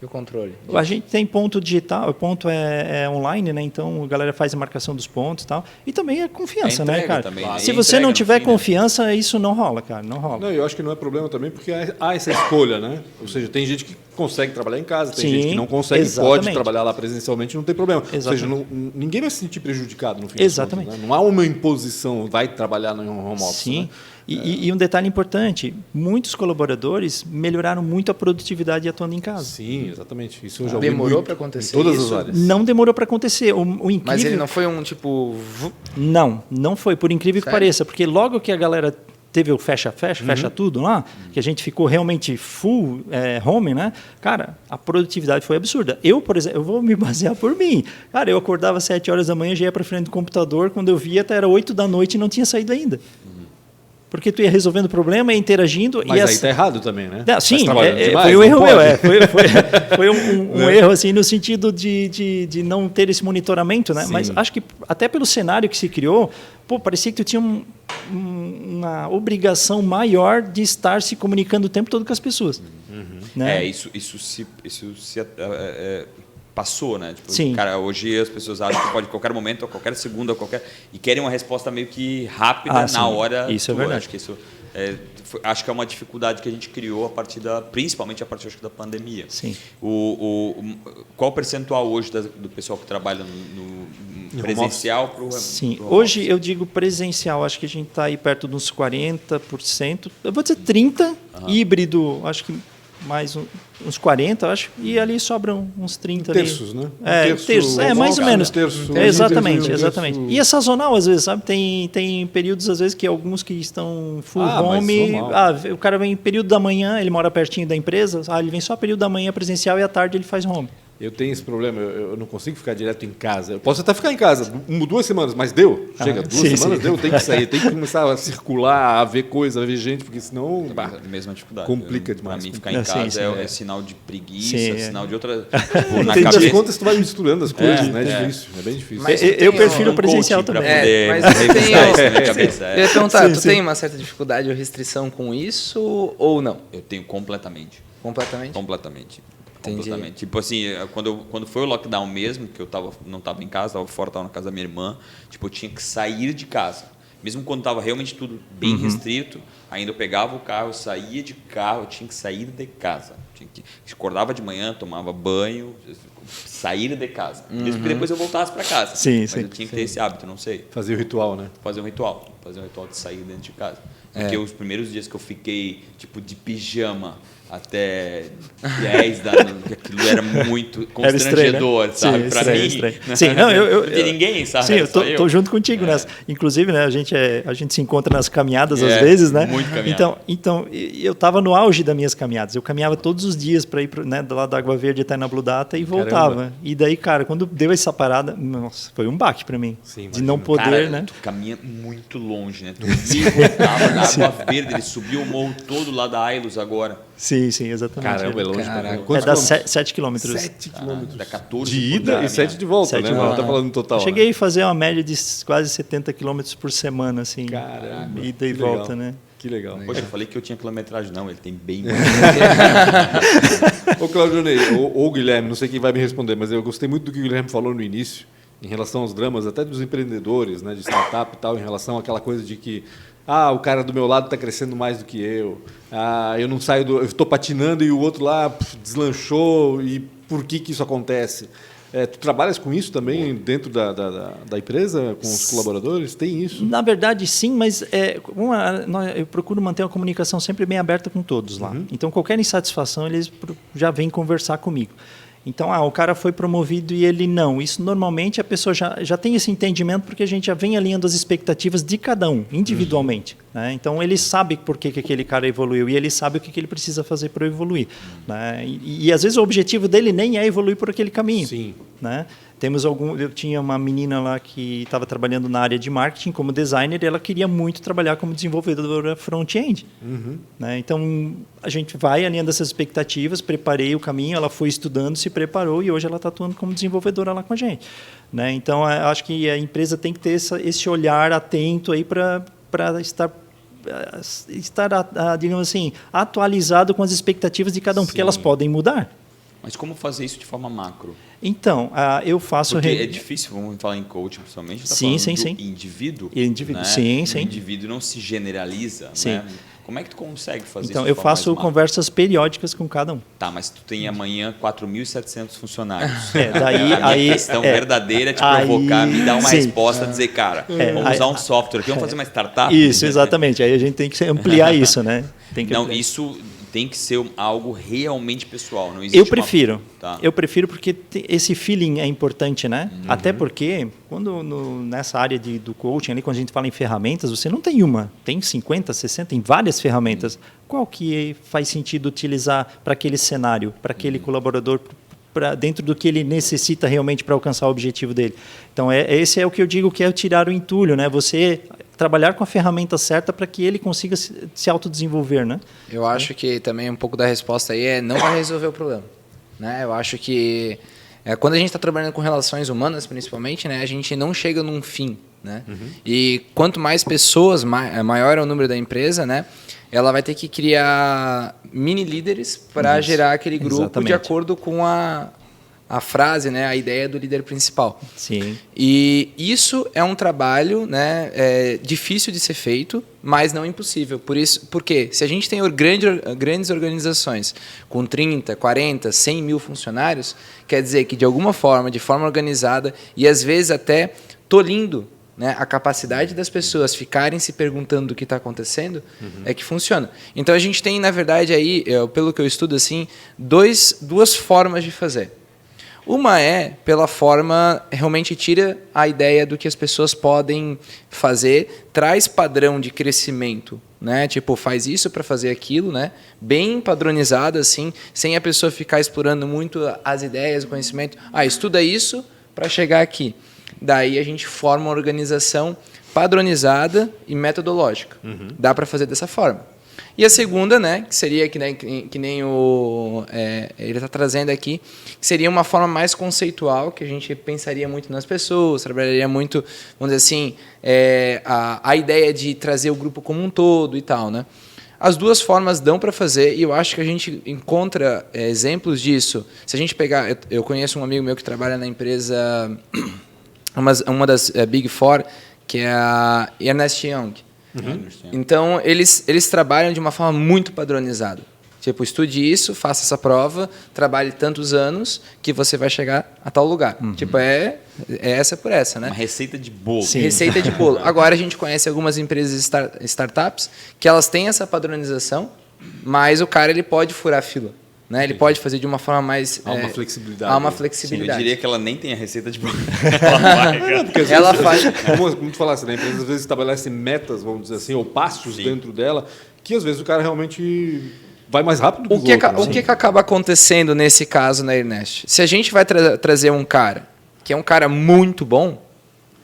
controle? A gente tem ponto digital, o ponto é online, né? Então a galera faz a marcação dos pontos e tal. E também é confiança, né, cara? Também, se você não tiver confiança, isso não rola, cara. Não rola. Não, eu acho que não é problema também, porque há essa escolha, né? Ou seja, tem gente que consegue trabalhar em casa, tem Sim, gente que não consegue, exatamente. pode trabalhar lá presencialmente, não tem problema. Exatamente. Ou seja, ninguém vai se sentir prejudicado no fim Exatamente. das contas, né? Não há uma imposição, vai trabalhar no home office. Sim. Né? E um detalhe importante, muitos colaboradores melhoraram muito a produtividade atuando em casa. Sim, exatamente. Isso eu já ouvi Demorou muito, para acontecer em todas isso? as áreas. Não demorou para acontecer. O incrível... Mas ele não foi um tipo... Não foi, por incrível que Sério? pareça, porque logo que a galera teve o fecha tudo lá, que a gente ficou realmente full home, né? Cara, a produtividade foi absurda. Eu, por exemplo, eu vou me basear por mim. Cara, eu acordava às 7 horas da manhã, já ia para frente do computador, quando eu via até era 8 da noite e não tinha saído ainda. Porque tu ia resolvendo o problema, ia interagindo. Mas e aí tá errado também, né? Não, sim, trabalhando demais, foi um não erro pode. meu. Foi um erro assim, no sentido de não ter esse monitoramento, né? Sim. Mas acho que até pelo cenário que se criou, parecia que tu tinha uma obrigação maior de estar se comunicando o tempo todo com as pessoas. Né? Isso se passou, né? Tipo, Sim. Cara, hoje as pessoas acham que pode a qualquer momento, a qualquer segundo, e querem uma resposta meio que rápida sim. na hora. Isso é verdade. Acho que isso acho que é uma dificuldade que a gente criou principalmente a partir acho que da pandemia. Sim. Qual o percentual hoje do pessoal que trabalha no presencial para o Sim, hoje eu digo presencial, acho que a gente está aí perto de uns 40%, eu vou dizer 30%, híbrido, acho que mais uns 40%, acho, e ali sobram uns 30%. Terços, ali. né? Terços, mais ou menos. Exatamente. Terço. E é sazonal, às vezes, sabe? Tem períodos, às vezes, que alguns que estão full home, o cara vem período da manhã, ele mora pertinho da empresa, ele vem só período da manhã presencial e à tarde ele faz home. Eu tenho esse problema, eu não consigo ficar direto em casa. Eu posso até ficar em casa 2 semanas, mas deu. Chega, 2 semanas deu, tem que sair, tem que começar a circular, a ver coisa, a ver gente, porque senão mesma dificuldade. complica demais. Para mim, ficar em casa é sinal de preguiça, sinal de outra... Tipo, na cabeça. Das contas, tu vai misturando as coisas, né? É difícil, é bem difícil. Mas eu prefiro presencial também. Mas eu tenho... Eu ia perguntar, tu tem uma certa dificuldade ou restrição com isso ou não? Eu tenho completamente. Completamente? Completamente. Entendi. Completamente. Tipo assim, quando foi o lockdown mesmo, que eu não estava em casa, estava fora, estava na casa da minha irmã, tipo, eu tinha que sair de casa. Mesmo quando estava realmente tudo bem restrito, ainda eu pegava o carro, saía de carro, eu tinha que sair de casa. Acordava de manhã, tomava banho, sair de casa. Mesmo que depois eu voltasse para casa. Mas eu tinha que ter esse hábito, não sei. Fazer o ritual, né? Fazer um ritual de sair dentro de casa. Porque os primeiros dias que eu fiquei, tipo, de pijama até 10 da noite, aquilo era muito constrangedor, né? sabe? Para mim. Estranho. Sim, não tem ninguém, sabe? Sim, eu tô junto contigo nessa. Inclusive, né, a gente se encontra nas caminhadas às vezes, né? Muito caminhada. Então eu estava no auge das minhas caminhadas. Eu caminhava todos os dias para ir do lado da Água Verde até na Blue Data e voltava. Caramba. E daí, cara, quando deu essa parada, nossa, foi um baque para mim. Sim, de não poder, cara, né? Tu caminha muito longe, né? Tu voltava na Água Verde, ele subiu o morro todo lá da Ailos agora. Sim, exatamente. Caramba, é longe. Dá 7 quilômetros. 7 quilômetros. Dá 14 de ida e 7 de volta, 7 né? de volta. Tá falando no total. Eu cheguei a fazer uma média de quase 70 quilômetros por semana, assim. Caramba. Ida e volta, né? Que legal. Poxa, eu falei que eu tinha quilometragem. Não, ele tem bem. Ô, Claudio Ney, ou Guilherme, não sei quem vai me responder, mas eu gostei muito do que o Guilherme falou no início, em relação aos dramas, até dos empreendedores, né, de startup e tal, em relação àquela coisa de que o cara do meu lado está crescendo mais do que eu. Eu não saio eu estou patinando e o outro lá deslanchou. E por que isso acontece? Tu trabalhas com isso também dentro da empresa, com os colaboradores? Tem isso? Na verdade, sim, mas eu procuro manter uma comunicação sempre bem aberta com todos lá. Então, qualquer insatisfação, eles já vêm conversar comigo. Então, o cara foi promovido e ele não. Isso, normalmente, a pessoa já tem esse entendimento porque a gente já vem alinhando as expectativas de cada um, individualmente. Né? Então, ele sabe por que aquele cara evoluiu e ele sabe o que ele precisa fazer para evoluir. Né? E, às vezes, o objetivo dele nem é evoluir por aquele caminho. Sim. Né? Eu tinha uma menina lá que estava trabalhando na área de marketing como designer e ela queria muito trabalhar como desenvolvedora front-end. Né? Então, a gente vai alinhando essas expectativas, preparei o caminho, ela foi estudando, se preparou e hoje ela está atuando como desenvolvedora lá com a gente. Né? Então, acho que a empresa tem que ter esse olhar atento aí para estar digamos assim, atualizado com as expectativas de cada um, porque elas podem mudar. Mas como fazer isso de forma macro? Então, eu faço... Porque é difícil, vamos falar em coaching, principalmente, sim. indivíduo. Indivíduo, né? sim. O indivíduo não se generaliza, sim. né? Como é que tu consegue fazer Então, isso? eu de forma faço mais macro? conversas periódicas com cada um. Tá, mas tu tem amanhã 4.700 funcionários. Daí, A minha questão verdadeira é te provocar, me dar uma sim. resposta, dizer, cara, vamos usar um software aqui, vamos fazer uma startup. Isso, exatamente. Aí a gente tem que ampliar isso, né? Tem que Não, ampliar. isso tem que ser algo realmente pessoal. Não existe Eu prefiro. Tá. Eu prefiro porque esse feeling é importante, né? Até porque, quando nessa área do coaching, ali, quando a gente fala em ferramentas, você não tem uma. Tem 50, 60, tem várias ferramentas. Qual que faz sentido utilizar para aquele cenário, para aquele colaborador, dentro do que ele necessita realmente para alcançar o objetivo dele? Então, esse é o que eu digo que é tirar o entulho, né? Você trabalhar com a ferramenta certa para que ele consiga se autodesenvolver, né? Eu acho que também um pouco da resposta aí não vai resolver o problema, né? Eu acho que quando a gente está trabalhando com relações humanas, principalmente, né, a gente não chega num fim, né? E quanto mais pessoas, maior é o número da empresa, né? Ela vai ter que criar mini líderes para gerar aquele grupo de acordo com a frase, né, a ideia do líder principal. Sim. E isso é um trabalho, né, difícil de ser feito, mas não impossível. Porque se a gente tem grandes organizações com 30, 40, 100 mil funcionários, quer dizer que de alguma forma, de forma organizada e às vezes até tolindo, né, a capacidade das pessoas ficarem se perguntando o que está acontecendo, é que funciona. Então a gente tem, na verdade, aí, pelo que eu estudo, assim, duas formas de fazer. Uma é pela forma, realmente tira a ideia do que as pessoas podem fazer, traz padrão de crescimento, né? Tipo, faz isso para fazer aquilo, né? Bem padronizado, assim, sem a pessoa ficar explorando muito as ideias, o conhecimento. Estuda isso para chegar aqui. Daí a gente forma uma organização padronizada e metodológica. Dá para fazer dessa forma. E a segunda, né, que seria que nem ele está trazendo aqui, que seria uma forma mais conceitual, que a gente pensaria muito nas pessoas, trabalharia muito, vamos dizer assim, a ideia de trazer o grupo como um todo e tal, né? As duas formas dão para fazer e eu acho que a gente encontra exemplos disso. Se a gente pegar, eu conheço um amigo meu que trabalha na empresa, uma das Big Four, que é a Ernst Young. Então, eles trabalham de uma forma muito padronizada. Tipo, estude isso, faça essa prova, trabalhe tantos anos que você vai chegar a tal lugar. Tipo, é essa por essa, né? Uma receita de bolo. Sim. Receita de bolo. Agora, a gente conhece algumas empresas startups que elas têm essa padronização, mas o cara ele pode furar a fila. Né? Ele pode fazer de uma forma mais... Há uma flexibilidade. Há uma Sim, flexibilidade. eu diria que ela nem tem a receita de bolo. Ela faz... Como tu falasse, né? A empresa às vezes estabelece metas, vamos dizer assim, ou passos dentro dela, que às vezes o cara realmente vai mais rápido do que o que acaba acontecendo nesse caso na Ernest? Se a gente vai trazer um cara que é um cara muito bom,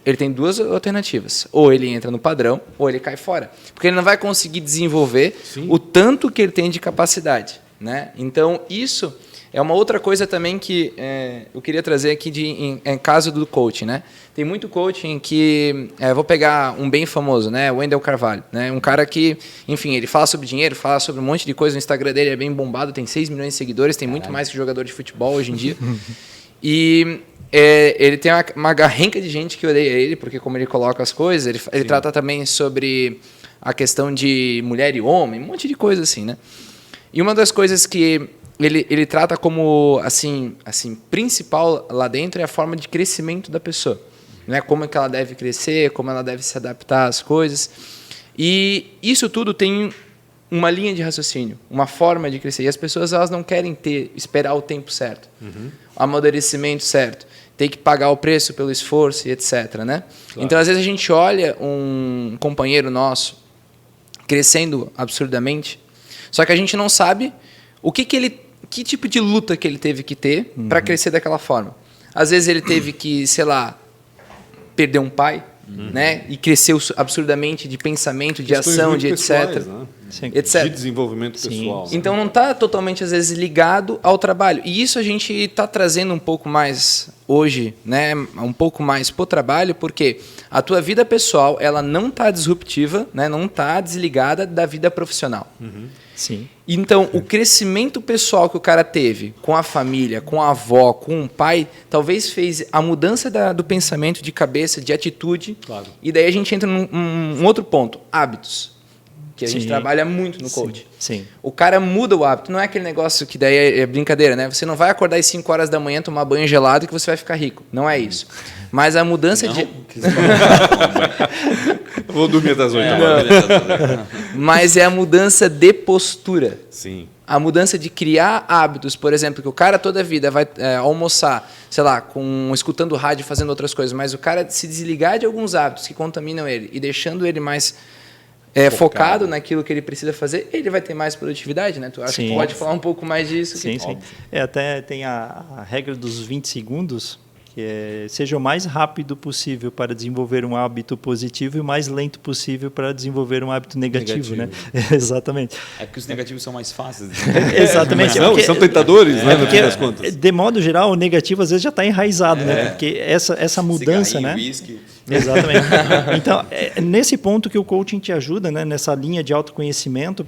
ele tem duas alternativas. Ou ele entra no padrão, ou ele cai fora. Porque ele não vai conseguir desenvolver o tanto que ele tem de capacidade. Né? Então, isso é uma outra coisa também que eu queria trazer aqui em caso do coaching. Né? Tem muito coaching que... vou pegar um bem famoso, né? Wendell Carvalho. Né? Um cara que, enfim, ele fala sobre dinheiro, fala sobre um monte de coisa. O Instagram dele é bem bombado, tem 6 milhões de seguidores, tem muito mais que jogador de futebol hoje em dia. E ele tem uma garrenca de gente que odeia ele, porque como ele coloca as coisas, ele trata também sobre a questão de mulher e homem, um monte de coisa assim, né? E uma das coisas que ele trata como assim principal lá dentro é a forma de crescimento da pessoa, né? Como é que ela deve crescer, como ela deve se adaptar às coisas. E isso tudo tem uma linha de raciocínio, uma forma de crescer. E as pessoas elas não querem esperar o tempo certo, o amadurecimento certo, tem que pagar o preço pelo esforço e etc. Né? Claro. Então, às vezes, a gente olha um companheiro nosso crescendo absurdamente, só que a gente não sabe que tipo de luta que ele teve que ter para crescer daquela forma. Às vezes ele teve que, sei lá, perder um pai, né? E cresceu absurdamente de pensamento, de ação, de etc. Né? etc. De desenvolvimento pessoal. Né? Então não está totalmente, às vezes, ligado ao trabalho. E isso a gente está trazendo um pouco mais hoje, né? Um pouco mais para o trabalho, porque a tua vida pessoal ela não está disruptiva, né? Não está desligada da vida profissional. Sim. Então, o crescimento pessoal que o cara teve com a família, com a avó, com o pai, talvez fez a mudança do pensamento, de cabeça, de atitude. Claro. E daí a gente entra num outro ponto, hábitos. que a gente Sim. trabalha muito no coach. Sim. O cara muda o hábito, não é aquele negócio que daí é brincadeira, né? Você não vai acordar às 5 horas da manhã, tomar banho gelado que você vai ficar rico. Não é isso. Mas a mudança de... Vou dormir até as 8 Mas é a mudança de postura. Sim. A mudança de criar hábitos, por exemplo, que o cara toda a vida vai almoçar, sei lá, escutando rádio, fazendo outras coisas, mas o cara se desligar de alguns hábitos que contaminam ele e deixando ele mais focado naquilo que ele precisa fazer, ele vai ter mais produtividade, né? Tu acha que pode falar um pouco mais disso? Sim, sim. Até tem a regra dos 20 segundos, que seja o mais rápido possível para desenvolver um hábito positivo e o mais lento possível para desenvolver um hábito negativo. Né? Exatamente. É porque os negativos são mais fáceis. Exatamente. Não, são tentadores, né? No fim das contas. De modo geral, o negativo às vezes já está enraizado, né? Porque essa mudança, né? Whisky. Exatamente. Então, é nesse ponto que o coaching te ajuda, né? Nessa linha de autoconhecimento,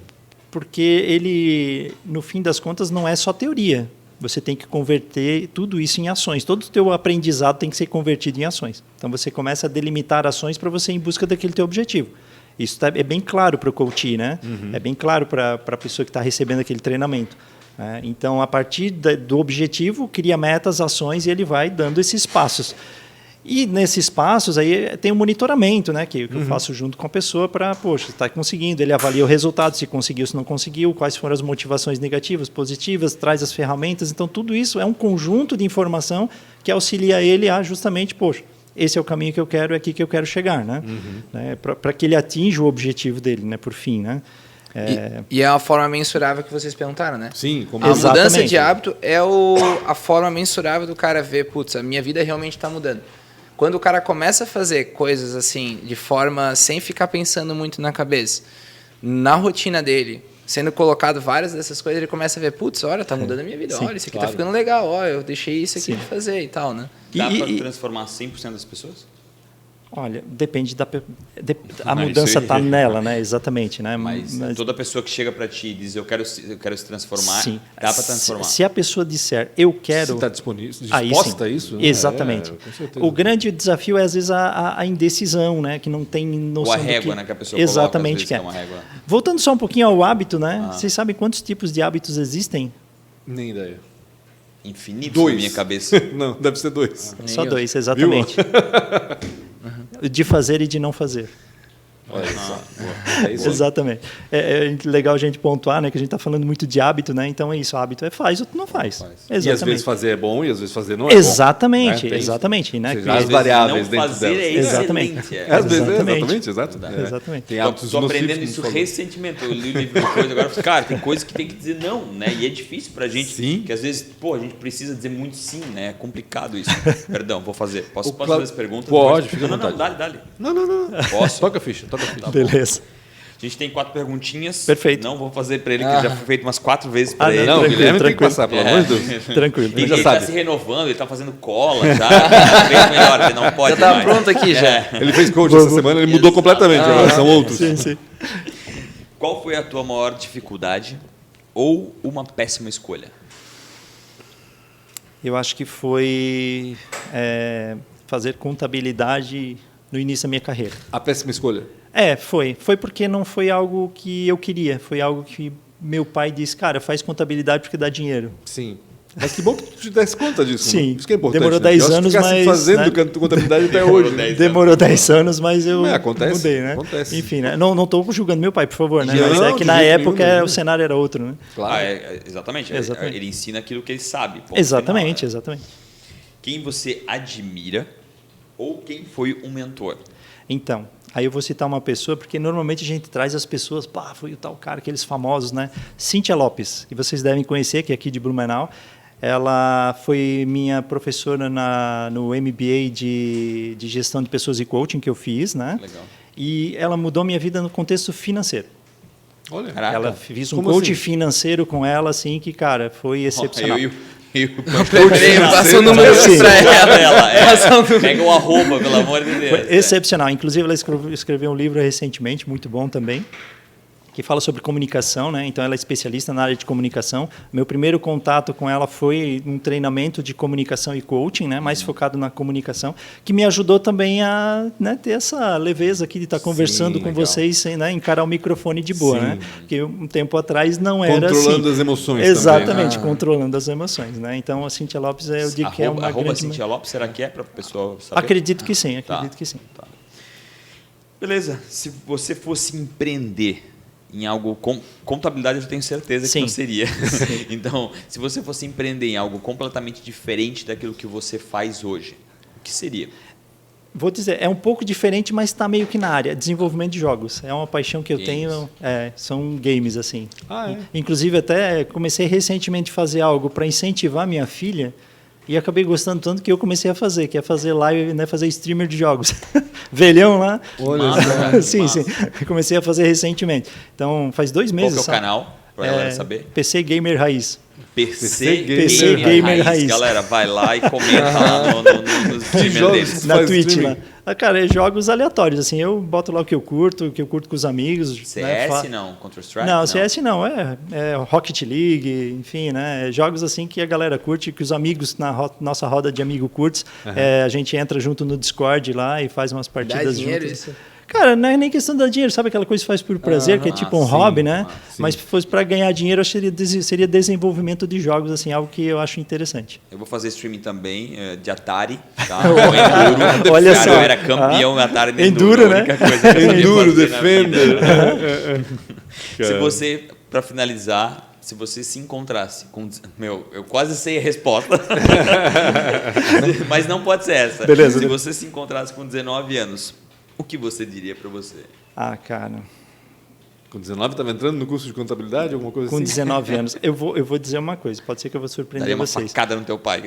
porque ele, no fim das contas, não é só teoria. Você tem que converter tudo isso em ações. Todo o teu aprendizado tem que ser convertido em ações. Então, você começa a delimitar ações para você ir em busca daquele teu objetivo. Isso é bem claro para o coach, né? É bem claro para a pessoa que está recebendo aquele treinamento. Então, a partir do objetivo, cria metas, ações e ele vai dando esses passos. E nesses passos aí tem o monitoramento, né, que eu faço junto com a pessoa para, poxa, está conseguindo, ele avalia o resultado, se conseguiu, se não conseguiu, quais foram as motivações negativas, positivas, traz as ferramentas. Então, tudo isso é um conjunto de informação que auxilia ele a justamente, poxa, esse é o caminho que eu quero, é aqui que eu quero chegar, né? Para que ele atinja o objetivo dele, né, por fim, né? E é a forma mensurável que vocês perguntaram, né? Sim, como A mudança de hábito é a forma mensurável do cara ver, putz, a minha vida realmente está mudando. Quando o cara começa a fazer coisas assim, de forma sem ficar pensando muito na cabeça, na rotina dele, sendo colocado várias dessas coisas, ele começa a ver, putz, olha, tá mudando a minha vida, olha, isso aqui tá ficando legal, olha, eu deixei isso aqui de fazer e tal, né? Dá para transformar 100% das pessoas? Olha, depende a mudança está nela, né? Exatamente, né? Mas toda pessoa que chega para ti e diz eu quero se transformar, sim. dá para transformar. Se a pessoa disser eu quero, se está disposta a isso, né? Exatamente. Com certeza. O grande desafio é às vezes a indecisão, né? Que não tem noção. Ou a régua, né? Que a pessoa exatamente coloca, às vezes, que é uma régua. Voltando só um pouquinho ao hábito, né? Vocês sabem quantos tipos de hábitos existem? Nem ideia. Infinito na minha cabeça. Não, deve ser 2. Só 2, exatamente. De fazer e de não fazer. Olha só. É isso. Exatamente. É legal a gente pontuar, né, que a gente está falando muito de hábito, né? Então é isso, o hábito é faz ou não faz. Exatamente. E às vezes fazer é bom e às vezes fazer não é exatamente, bom. Né? Exatamente. Né? As variáveis não dentro fazer delas. é exatamente. Às vezes exatamente. Exatamente. Tem hábitos Estou aprendendo isso recentemente. Eu li o livro depois, agora cara, tem coisa que tem que dizer não, né? E é difícil pra gente, sim. Que às vezes, a gente precisa dizer muito sim, né? É complicado isso. Perdão, vou fazer. Posso fazer as perguntas? Pode, fica à vontade. Dale. Não. Posso? Toca a ficha. Tá beleza. A gente tem 4 perguntinhas. Perfeito. Não vou fazer para ele, que já foi feito umas 4 vezes para ele. Não, o Guilherme tem que passar, pelo amor de Deus. Tranquilo. Ele já está sabe. se renovando, ele está fazendo cola já. Bem melhor, ele não pode Já tá mais. pronto aqui já. Ele fez coach essa semana, ele mudou completamente. Agora são outros. Sim. Qual foi a tua maior dificuldade ou uma péssima escolha? Eu acho que foi fazer contabilidade no início da minha carreira. A péssima escolha. Foi. Foi porque não foi algo que eu queria. Foi algo que meu pai disse, cara, faz contabilidade porque dá dinheiro. Sim. Mas que bom que tu te desse conta disso. Sim. Isso que é importante. Demorou né? 10 anos, mas... fazendo contabilidade até hoje. Demorou 10 anos, mas eu acontece, mudei, né? Acontece. Enfim, né? Não estou julgando meu pai, por favor, né? Não, mas é que de na jeito época nenhum, o cenário era outro, né? Claro. Exatamente. Exatamente. Ele ensina aquilo que ele sabe. Exatamente, final, né? exatamente. Quem você admira ou quem foi um mentor? Então, aí eu vou citar uma pessoa, porque normalmente a gente traz as pessoas, foi o tal cara, aqueles famosos, né? Cíntia Lopes, que vocês devem conhecer, que é aqui de Blumenau. Ela foi minha professora no MBA de gestão de pessoas e coaching que eu fiz, né? Legal. E ela mudou minha vida no contexto financeiro. Olha, Caraca. Ela fiz um Como coach assim? financeiro com ela, assim, que, cara, foi excepcional. Passa o número pra ela. Pega o arroba, pelo amor de Deus. Foi excepcional. Inclusive, ela escreveu um livro recentemente, muito bom também, que fala sobre comunicação, né? Então ela é especialista na área de comunicação. Meu primeiro contato com ela foi um treinamento de comunicação e coaching, né? Mais focado na comunicação, que me ajudou também a, né, ter essa leveza aqui de estar conversando com vocês, sem, né, encarar o microfone de boa, né? Porque um tempo atrás não era controlando assim. as emoções Exatamente, também. controlando as emoções, né? Então a Cíntia Lopes eu digo que é uma grande... Cíntia Lopes, será que é para o pessoal saber? Acredito que sim, acredito que sim. Tá. Beleza, se você fosse empreender em algo com contabilidade, eu tenho certeza que Sim. não seria. Então, se você fosse empreender em algo completamente diferente daquilo que você faz hoje, o que seria? Vou dizer, é um pouco diferente, mas está meio que na área. Desenvolvimento de jogos. É uma paixão que eu tenho, são games, assim. Inclusive, até comecei recentemente a fazer algo para incentivar minha filha e acabei gostando tanto que eu comecei a fazer, que é fazer live, né, fazer streamer de jogos. Velhão lá. Olha Massa, sim, massa. sim. Comecei a fazer recentemente. Então, faz 2 meses. Qual que é o canal, para a galera saber? PC Gamer Raiz. PC Gamer Raiz. Galera, vai lá e comenta lá no streamer deles. Na faz Twitch streaming? lá. Cara, é jogos aleatórios, assim, eu boto lá o que eu curto com os amigos. CS né? não? Counter-Strike? Não, CS não, é Rocket League, enfim, né? Jogos assim que a galera curte, que os amigos na nossa roda de amigo curtes, a gente entra junto no Discord lá e faz umas Dá partidas dinheiro juntos. isso? Cara, não é nem questão de dar dinheiro, sabe aquela coisa que faz por prazer, que é tipo um hobby, né? Mas se fosse para ganhar dinheiro, acho que seria desenvolvimento de jogos, assim, algo que eu acho interessante. Eu vou fazer streaming também de Atari, tá? Enduro. Olha Cara, só. eu era campeão Atari no Enduro, Enduro, né? a única coisa que eu sabia Enduro, fazer na Defender. vida. Se você, para finalizar, se você se encontrasse com... eu quase sei a resposta. Mas não pode ser essa. Beleza. Se você se encontrasse com 19 anos, o que você diria para você? Ah, cara, Com 19 estava entrando no curso de contabilidade, alguma coisa com assim? 19 anos, eu vou dizer uma coisa, pode ser que eu vou surpreender Daria uma vocês. facada no teu pai.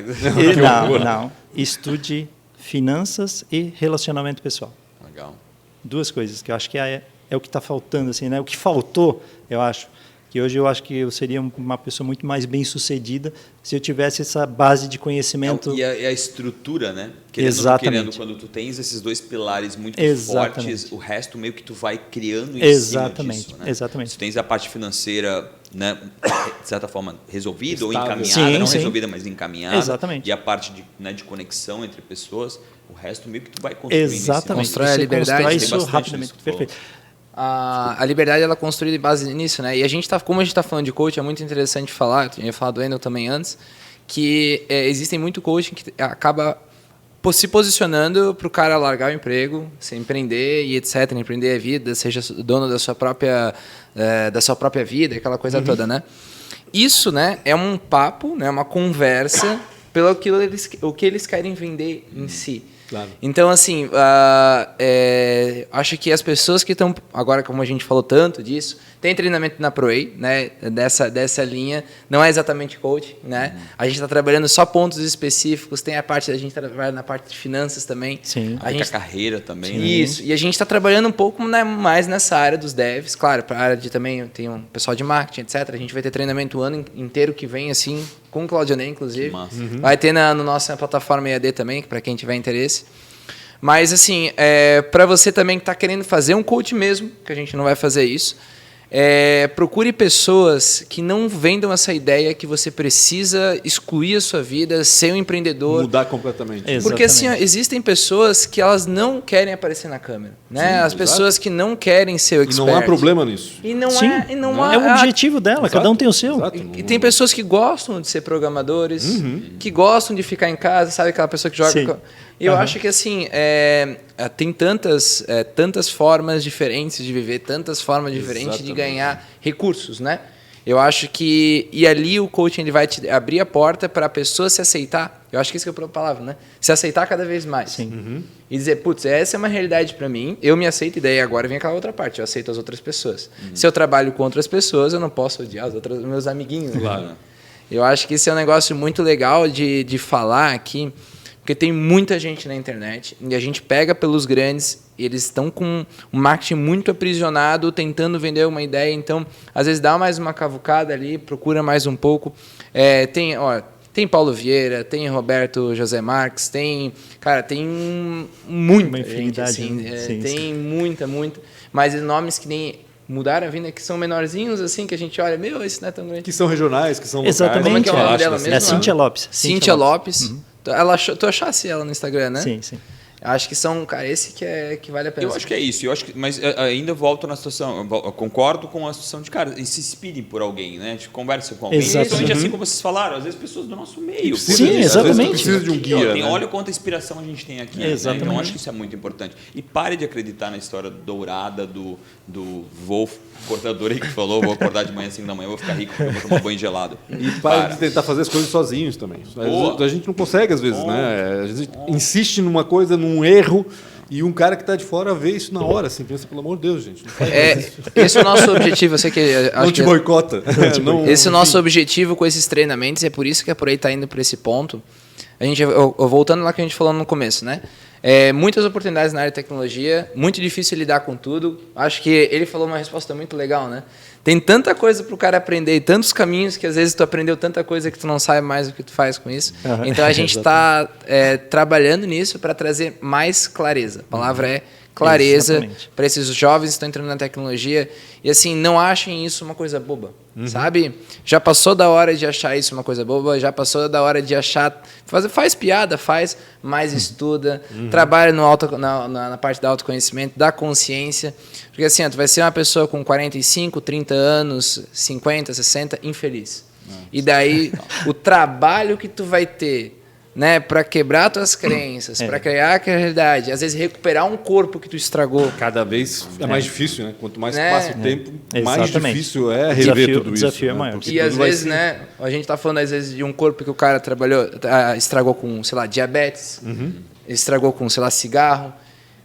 Não. Estude finanças e relacionamento pessoal. Legal. 2 coisas que eu acho que é o que está faltando, assim, né? O que faltou, eu acho, que hoje eu acho que eu seria uma pessoa muito mais bem-sucedida se eu tivesse essa base de conhecimento. E a estrutura, né? Querendo Exatamente. ou não querendo, quando tu tens esses 2 pilares muito Exatamente. fortes, o resto meio que tu vai criando em Exatamente. cima disso, né? Exatamente. Tu tens a parte financeira, né, de certa forma, resolvida ou Estável. encaminhada, não Sim. resolvida, mas encaminhada. Exatamente. E a parte de conexão entre pessoas, o resto meio que tu vai construindo em cima. Exatamente. Constrói a Você liberdade, constrói tem isso bastante rapidamente. nisso que tu falou. Perfeito. A liberdade ela é construída em base nisso, né? E como a gente está falando de coach, é muito interessante falar, eu tinha falado do Wendel também antes, que existem muito coaching que acaba se posicionando para o cara largar o emprego, se empreender e etc, empreender a vida, seja dono da sua própria vida, aquela coisa toda, né? Isso, né, é um papo, né, uma conversa pelo o que eles querem vender em si. Claro. Então, assim, acho que as pessoas que estão... Agora, como a gente falou tanto disso, tem treinamento na ProWay, né? Dessa linha. Não é exatamente coach, né? A gente está trabalhando só pontos específicos. Tem a parte... A gente trabalha na parte de finanças também. Sim. A gente, a carreira também. Né? isso. E a gente está trabalhando um pouco, né, mais nessa área dos devs. Claro, para a área de também... Tem um pessoal de marketing, etc. A gente vai ter treinamento o ano inteiro que vem, assim... Com o Claudionei, inclusive. Que massa. Vai ter na nossa plataforma EAD também, para quem tiver interesse. Mas, assim, para você também que está querendo fazer um coach mesmo, que a gente não vai fazer isso, procure pessoas que não vendam essa ideia que você precisa excluir a sua vida, ser um empreendedor. Mudar completamente. Porque, assim, ó, existem pessoas que elas não querem aparecer na câmera. Né? Sim, As exato. pessoas que não querem ser o E expert. não há problema nisso. E não Sim. é... E não É o há, objetivo dela, cada um tem o seu. Exato. e tem pessoas que gostam de ser programadores, que gostam de ficar em casa, sabe aquela pessoa que joga... Sim. Eu acho que assim, tem tantas formas diferentes de viver, tantas formas diferentes de Exatamente. ganhar recursos, né? Eu acho que... E ali o coaching ele vai te abrir a porta para a pessoa se aceitar. Eu acho que isso que é a palavra, né? Se aceitar cada vez mais. Sim. E dizer, putz, essa é uma realidade para mim, eu me aceito, e daí agora vem aquela outra parte, eu aceito as outras pessoas. Se eu trabalho com outras pessoas, eu não posso odiar os meus amiguinhos. Claro. Né? Eu acho que isso é um negócio muito legal de falar aqui, porque tem muita gente na internet, e a gente pega pelos grandes, e eles estão com um marketing muito aprisionado, tentando vender uma ideia, então, às vezes dá mais uma cavucada ali, procura mais um pouco. Tem Paulo Vieira, tem Roberto José Marques, tem muita Uma gente, infinidade, assim, né? Sim, tem muita, mas nomes que nem mudaram a vida, que são menorzinhos, assim, que a gente olha, meu, esse não é tão grande. Que são regionais, que são locais. Exatamente. Como é que é o nome Fantástica, dela assim. mesmo? É Cíntia Lopes. Cíntia Lopes. Tu achasse ela no Instagram, né? Sim, sim. Acho que são, cara, esse que vale a pena. Eu acho que é isso, mas ainda volto na situação, eu concordo com a situação de cara, e se inspirem por alguém, né? Tipo, conversa com alguém. Exato. Principalmente assim como vocês falaram, às vezes pessoas do nosso meio. Precisa Sim, disso, às vezes exatamente. tu precisa de um guia, né? Olha quanta inspiração a gente tem aqui. Né? Exatamente. Então acho que isso é muito importante. E pare de acreditar na história dourada do vou cortador aí que falou, vou acordar de manhã às 5 da manhã, vou ficar rico porque eu vou tomar banho gelado. E para de tentar fazer as coisas sozinhos também. A gente não consegue, às vezes, né? A gente insiste numa coisa, num erro, e um cara que está de fora vê isso na hora, assim, pensa, pelo amor de Deus, gente. Não faz isso. Esse é o nosso objetivo, eu sei que... Não Acho te que boicota. Não, esse é o nosso enfim. objetivo com esses treinamentos, e é por isso que a Por Aí está indo para esse ponto. Voltando lá que a gente falou no começo, né? Muitas oportunidades na área de tecnologia, muito difícil lidar com tudo. Acho que ele falou uma resposta muito legal, né? Tem tanta coisa para o cara aprender e tantos caminhos que às vezes tu aprendeu tanta coisa que tu não sabe mais o que tu faz com isso. Uhum. Então a gente está trabalhando nisso para trazer mais clareza. A palavra é clareza para esses jovens que estão entrando na tecnologia. E assim, não achem isso uma coisa boba, sabe? Já passou da hora de achar isso uma coisa boba, já passou da hora de achar... Faz piada, mas estuda, trabalha na parte do autoconhecimento, da consciência. Porque assim, tu vai ser uma pessoa com 45, 30 anos, 50, 60, infeliz. E daí, o trabalho que tu vai ter, né, para quebrar tuas crenças, para criar aquela realidade, às vezes recuperar um corpo que tu estragou. Cada vez é mais difícil, né? Quanto mais Né? passa o tempo, mais Exatamente. difícil é O rever desafio- tudo o isso. desafio é né? maior. Porque E às tudo vai vezes, ser- né, a gente tá falando às vezes de um corpo que o cara estragou com, sei lá, diabetes, estragou com, sei lá, cigarro,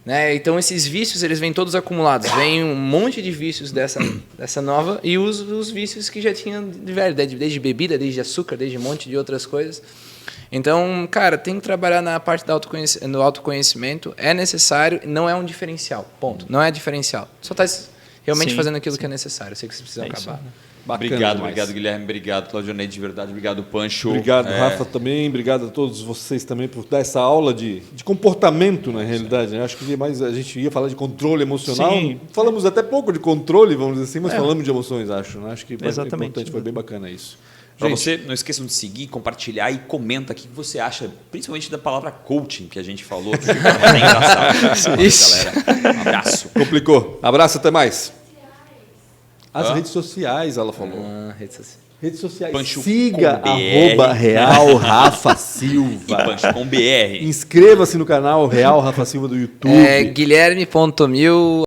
né? Então esses vícios, eles vêm todos acumulados. Vem um monte de vícios dessa nova e os vícios que já tinham de velho, desde bebida, desde açúcar, desde um monte de outras coisas. Então, cara, tem que trabalhar na parte do autoconhecimento, é necessário, não é um diferencial, ponto. Não é diferencial. Só está realmente Sim, fazendo aquilo que é necessário. Eu sei que vocês precisam É isso. acabar. Bacana Obrigado, demais. obrigado, Guilherme. Obrigado, Claudionei, de verdade. Obrigado, Pancho. Obrigado, Rafa, também. Obrigado a todos vocês também por dar essa aula de comportamento, na realidade. Né? Acho que mais a gente ia falar de controle emocional. Sim. Falamos até pouco de controle, vamos dizer assim, mas falamos de emoções, acho. Né? Acho que foi Exatamente. importante, foi bem bacana isso. Para Gente, você, não esqueçam de seguir, compartilhar e comenta o que você acha, principalmente da palavra coaching que a gente falou. Que ficou bem engraçado. Isso. Galera. Um abraço. complicou. Abraço, até mais. As Hã? redes sociais, ela falou. Rede social. Redes sociais. Pancho Siga com BR. @Real Rafa E Silva. Pancho com BR. Inscreva-se no canal Real Rafa Silva do YouTube. Guilherme.mil